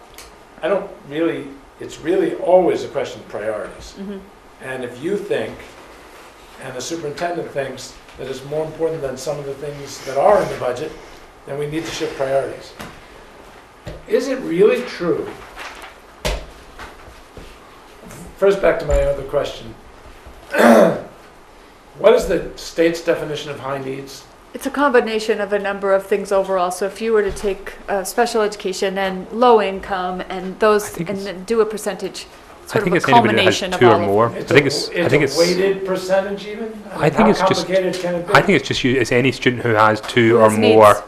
I don't really, it's really always a question of priorities. Mhm. And if you think, and the superintendent thinks, that it's more important than some of the things that are in the budget, then we need to shift priorities. Is it really true? First, back to my other question. What is the state's definition of high needs? It's a combination of a number of things overall. So if you were to take special education and low income and those, think and it's- then do a percentage, I sort of think a it's anybody that has culmination of 2 or all of more. It's I think it's a weighted percentage even? I think it's How just- complicated can it be? I think it's just it's any student who has 2 Who or has more needs.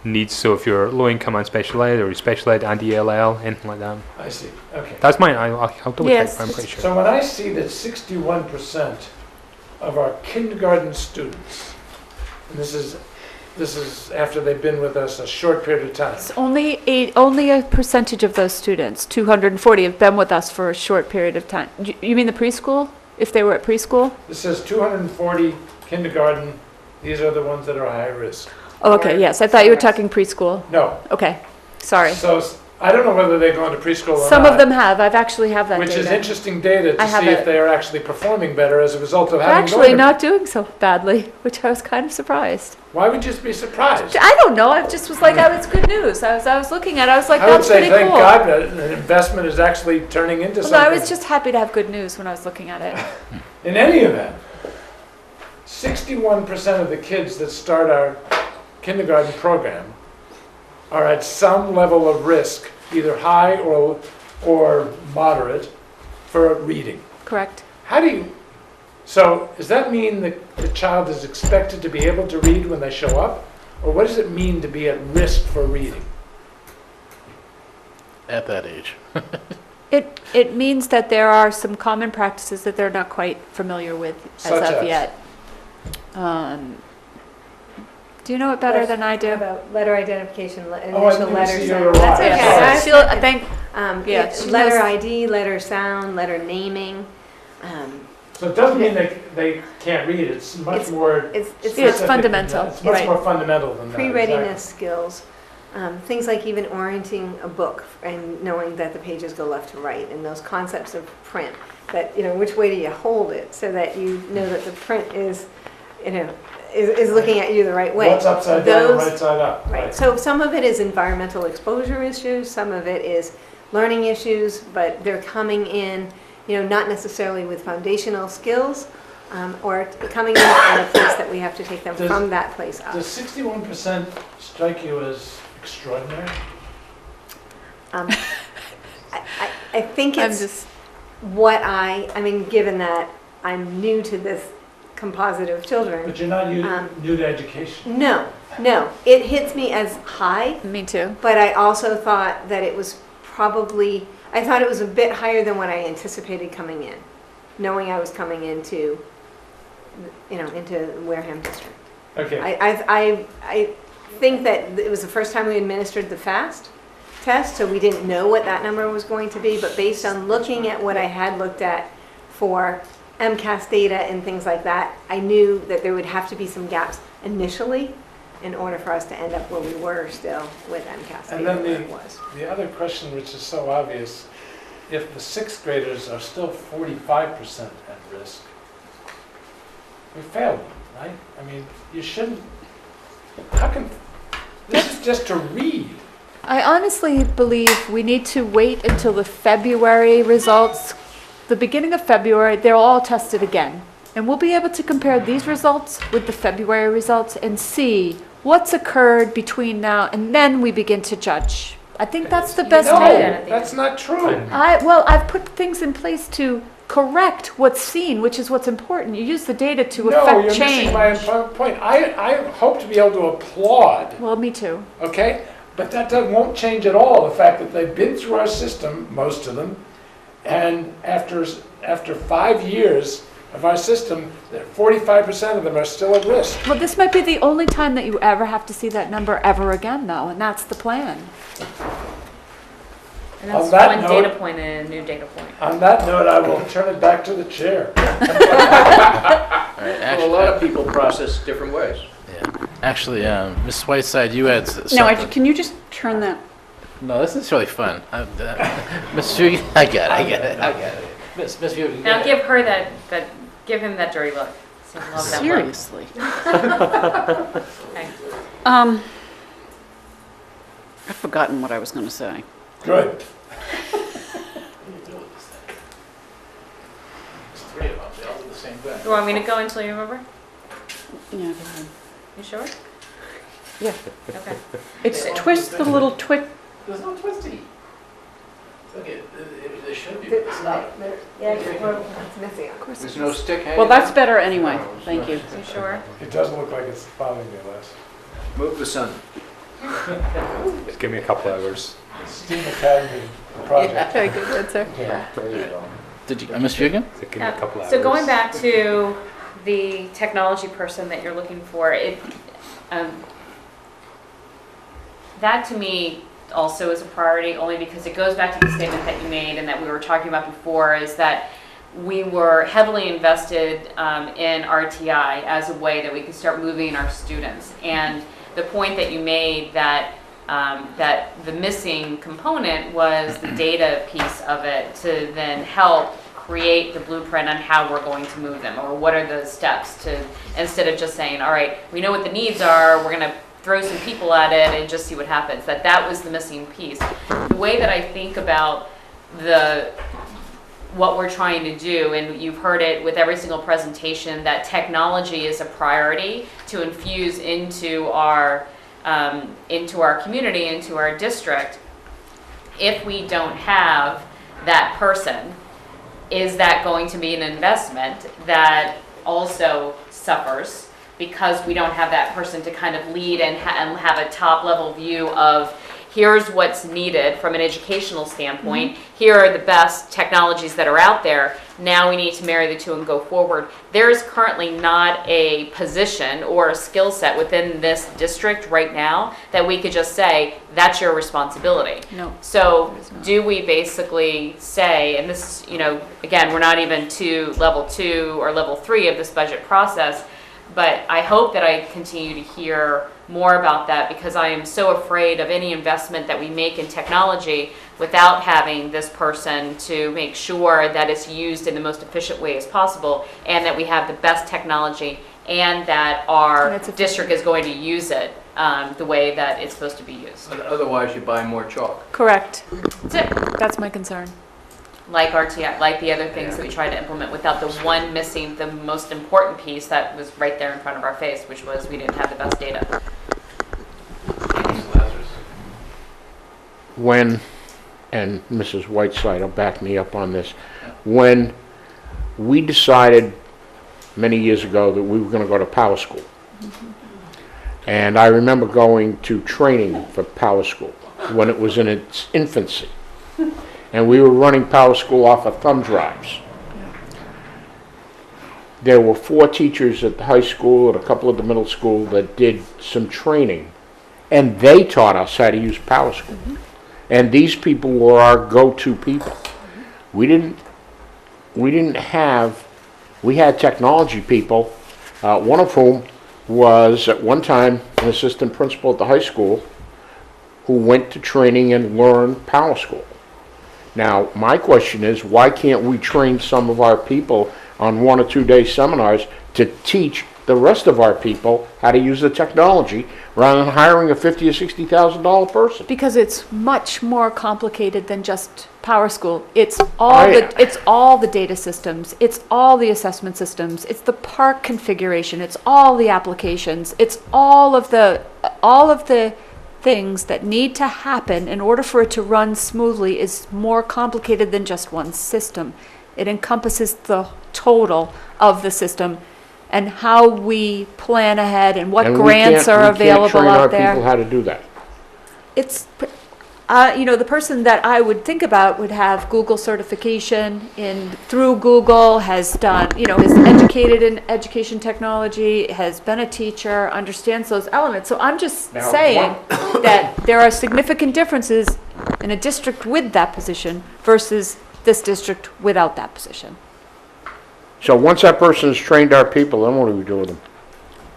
needs. So if you're low income and special ed, or you're special ed and ELL, anything like that. I see, okay. That's mine. I'll double Yes. check, but I'm pretty sure. So when I see that 61% of our kindergarten students, and this is after they've been with us a short period of time, It's only a percentage of those students, 240, have been with us for a short period of time. You mean the preschool? If they were at preschool? this says 240 kindergarten, these are the ones that are high risk. Oh, okay, yes. I thought you were talking preschool. No. Okay, sorry. So I don't know whether they go into preschool or not. Some of them have. I've actually have that Which data. is interesting data I to have see if it. they are actually performing better as a result of They're having actually gone to- not doing so badly, which I was kind of surprised. Why would you be surprised? I don't know. I just was like, oh, it's good news. I was looking at it. I was like, I would that's say pretty thank cool. God that an investment is actually turning into Well, no, something. I was just happy to have good news when I was looking at it. In any event, 61% of the kids that start our kindergarten program are at some level of risk, either high or moderate, for reading. Correct. So does that mean that the child is expected to be able to read when they show up? Or what does it mean to be at risk for reading? At that age. It means that there are some common practices that they're not quite familiar with Such as of as? yet. Do you know it better than I do? About letter identification, Oh, I initial didn't letter see sound. your That's eye. okay. Sorry. I was She'll, thinking, thank, yeah, she letter knows- ID, letter sound, letter naming. So it doesn't mean they can't read, it's much more It's it's specific than fundamental, that. It's much right. more fundamental than that. pre-readiness skills. Things like even orienting a book and knowing that the pages go left to right, and those concepts of print, that, which way do you hold it so that you know that the print is, is looking at you the right way. What's upside down and Those- right side up. Right, so some of it is environmental exposure issues, some of it is learning issues, but they're coming in, not necessarily with foundational skills, or coming in at a place that we have to take them Does- from that place up. Does 61% strike you as extraordinary? I think I'm it's just, given that I'm new to this composite of children. But you're not new to education. No, it hits me as high, me too. but I also thought that it was I thought it was a bit higher than what I anticipated coming in, knowing I was coming into Wareham district. Okay. I think that it was the first time we administered the FAST test, so we didn't know what that number was going to be, but based on looking at what I had looked at for MCAS data and things like that, I knew that there would have to be some gaps initially in order for us to end up where we were still with MCAS And data then where it was. the other question, which is so obvious, if the sixth graders are still 45% at risk, we failed them, right? I mean, you shouldn't, this is just to read. I honestly believe we need to wait until the February results, the beginning of February, they're all tested again. And we'll be able to compare these results with the February results and see what's occurred between now, and then we begin to judge. I think that's the best No, way. that's not true. I've put things in place to correct what's seen, which is what's important. You use the data to No, affect you're change. missing my point. I hope to be able to applaud, Well, me too. okay? But that won't change at all the fact that they've been through our system, most of them, and after 5 years of our system, 45% of them are still at risk. Well, this might be the only time that you ever have to see that number ever again, though, and that's the plan. And On that's that one note- data point and a new data point. On that note, I will turn it back to the chair. All right, Well, a lot of people process different ways. Actually, Ms. Whiteside, you had something. No, can you just turn that? No, this is really fun. Ms. Fugan, I got it. Miss Fugan, Now give him that dirty look. So love that look. Seriously. Okay. I've forgotten what I was going to say. Good. There's 3 of them. They all do the same thing. You want me to go until you remember? Yeah, go ahead. You sure? Yeah. Okay. It's twist the little twit. There's no twisty. Okay, there should be. But it's not. Yeah, it's missing. Of course. There's no stick hanging Well, that's out? better anyway. Thank you. You sure? It doesn't look like it's bothering me less. Move the sun. Just give me a couple hours. Steam Academy project. Very good answer. Yeah. There you go. Did you, Ms. Fugan? So give me a couple hours. So going back to the technology person that you're looking for, that to me also is a priority, only because it goes back to the statement that you made and that we were talking about before, is that we were heavily invested in RTI as a way that we could start moving our students. And the point that you made that that the missing component was the data piece of it to then help create the blueprint on how we're going to move them, or what are the steps to, instead of just saying, all right, we know what the needs are, we're going to throw some people at it and just see what happens. That was the missing piece. The way that I think about what we're trying to do, and you've heard it with every single presentation, that technology is a priority to infuse into our community, into our district. If we don't have that person, is that going to be an investment that also suffers because we don't have that person to kind of lead and have a top level view of here's what's needed from an educational standpoint, here are the best technologies that are out there, now we need to marry the two and go forward. There is currently not a position or a skill set within this district right now that we could just say, that's your responsibility. No. So do we basically say, and this, again, we're not even to level 2 or level 3 of this budget process, but I hope that I continue to hear more about that, because I am so afraid of any investment that we make in technology without having this person to make sure that it's used in the most efficient way as possible, and that we have the best technology, and that our district is going to use it the way that it's supposed to be used. Otherwise, you buy more chalk. Correct. That's it. That's my concern. Like RTI, like the other things that we tried to implement, without the one missing, the most important piece that was right there in front of our face, which was we didn't have the best data. When, and Mrs. Whiteside will back me up on this, when we decided many years ago that we were going to go to power school, and I remember going to training for power school when it was in its infancy, and we were running power school off of thumb drives. There were 4 teachers at the high school and a couple at the middle school that did some training, and they taught us how to use power school. And these people were our go-to people. We had technology people, one of whom was at one time an assistant principal at the high school who went to training and learned power school. Now, my question is, why can't we train some of our people on 1 or 2 day seminars to teach the rest of our people how to use the technology rather than hiring a $50,000 or $60,000 person? Because it's much more complicated than just Power School. It's all the data systems. It's all the assessment systems. It's the park configuration. It's all the applications. It's all of the things that need to happen in order for it to run smoothly is more complicated than just one system. It encompasses the total of the system and how we plan ahead and what grants are available out there. We can't train our people how to do that. It's, the person that I would think about would have Google certification through Google, has done, is educated in education technology, has been a teacher, understands those elements. So I'm just saying that there are significant differences in a district with that position versus this district without that position. So once that person has trained our people, then what do we do with them?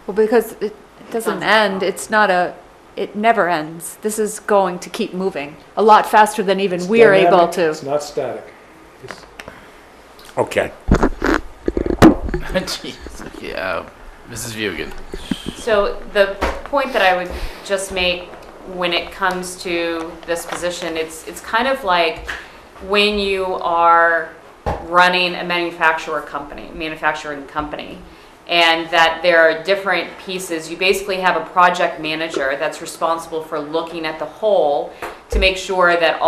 Well, because it doesn't end. It never ends. This is going to keep moving a lot faster than even we're able to. It's not static. Okay. Jeez. Yeah, Mrs. Vugan. So the point that I would just make when it comes to this position, it's kind of like when you are running a manufacturing company, and that there are different pieces. You basically have a project manager that's responsible for looking at the whole to make sure that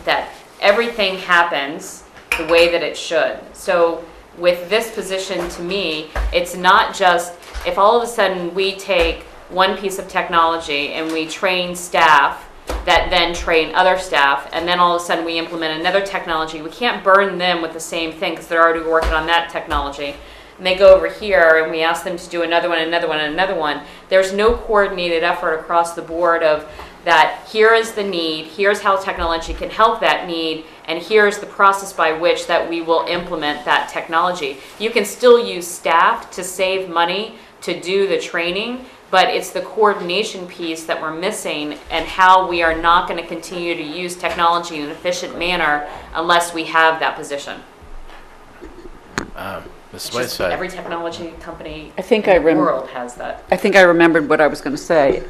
that everything happens the way that it should. So with this position, to me, it's not just if all of a sudden we take one piece of technology and we train staff that then train other staff, and then all of a sudden we implement another technology. We can't burn them with the same thing because they're already working on that technology. And they go over here and we ask them to do another one, and another one. There's no coordinated effort across the board of that here is the need, here's how technology can help that need, and here's the process by which that we will implement that technology. You can still use staff to save money to do the training, but it's the coordination piece that we're missing, and how we are not going to continue to use technology in an efficient manner unless we have that position. Mrs. It's just Whiteside. every technology company I think in the world has that. I think I remembered what I was going to say.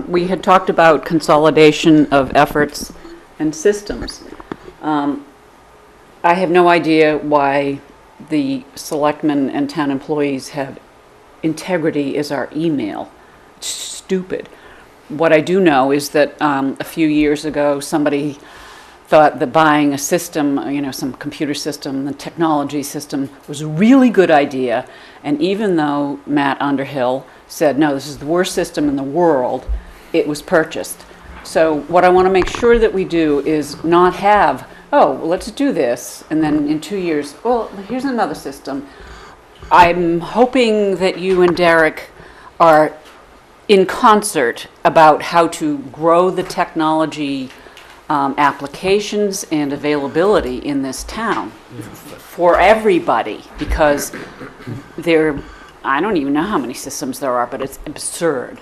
We had talked about consolidation of efforts and systems. I have no idea why the selectmen and town employees have integrity as our email. It's stupid. What I do know is that a few years ago, somebody thought that buying a system, some computer system, the technology system, was a really good idea. And even though Matt Underhill said, no, this is the worst system in the world, it was purchased. So what I want to make sure that we do is not have, well, let's do this, and then in 2 years, well, here's another system. I'm hoping that you and Derek are in concert about how to grow the technology applications and availability in this town for everybody, because I don't even know how many systems there are, but it's absurd.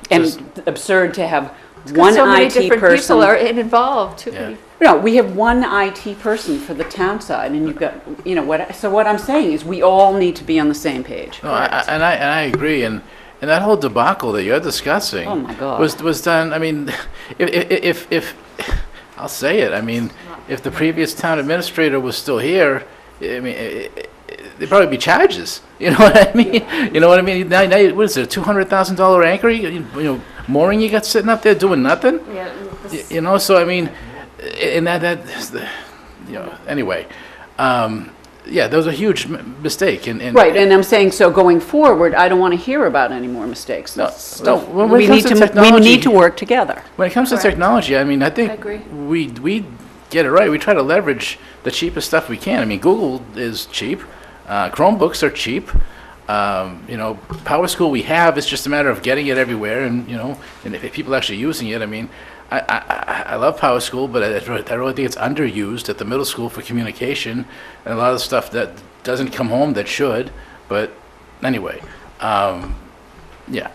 And absurd to have one So many IT different person. people are involved. Too Yeah. many. No, we have one IT person for the town side, and you've got, so what I'm saying is we all need to be on the same page. No, I agree, and that whole debacle that you're discussing Oh, my God. was done. I mean, if I'll say it, I mean, if the previous town administrator was still here, I mean, there'd probably be charges. You know what I mean? You know what I mean? Now what is it? $200,000 anchor? Mooring you got sitting up there doing nothing? Yeah. So I mean, and that's the, anyway. Yeah, that was a huge mistake. And Right, and I'm saying, so going forward, I don't want to hear about any more mistakes. No, Stuff- when we it comes need to we technology- need to work together. When it comes to technology, I mean, I think I agree. we get it right. We try to leverage the cheapest stuff we can. I mean, Google is cheap. Chromebooks are cheap. Power School we have. It's just a matter of getting it everywhere, and and if people actually using it. I mean, I love Power School, but I really think it's underused at the middle school for communication and a lot of stuff that doesn't come home that should. But anyway, yeah.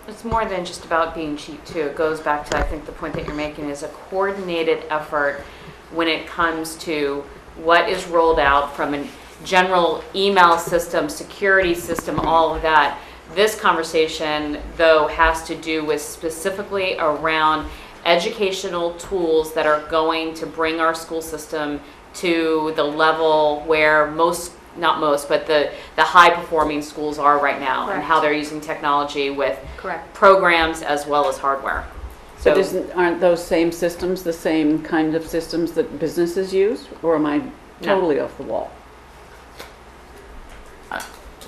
It's more than just about being cheap too. It goes back to, I think the point that you're making is a coordinated effort when it comes to what is rolled out from a general email system, security system, all of that. This conversation, though, has to do with specifically around educational tools that are going to bring our school system to the level where not most, but the high-performing schools are right now, and Correct. how they're using technology with Correct. programs as well as hardware. But aren't those same systems the same kind of systems that businesses use? Or am I totally off the wall?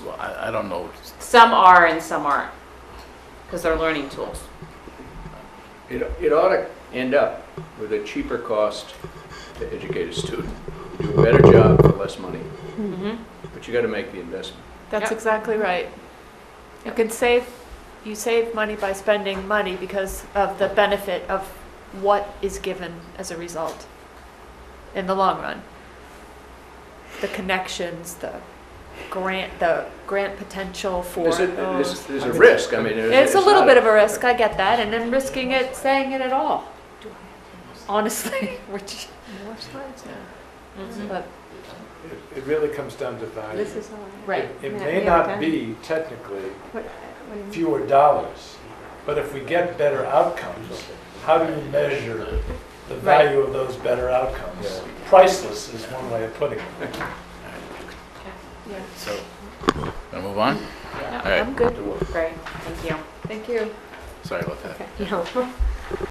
Well, I don't know. Some are and some aren't, because they're learning tools. It ought to end up with a cheaper cost to educate a student. You do a better job for less money, but you got to make the investment. That's Yep. exactly right. You save money by spending money because of the benefit of what is given as a result in the long run. The connections, the grant potential for those. There's a risk. I mean, It's a little not bit of a risk, I get that, and then risking it, saying it at all. Honestly, which, but, It really comes down to value. right. It may not be technically fewer dollars, but if we get better outcomes, how do you measure the value of those better outcomes? Priceless is one way of putting it. So, gonna move on? Yeah, All right. I'm good. Great, thank you. Thank you. Sorry about that. No.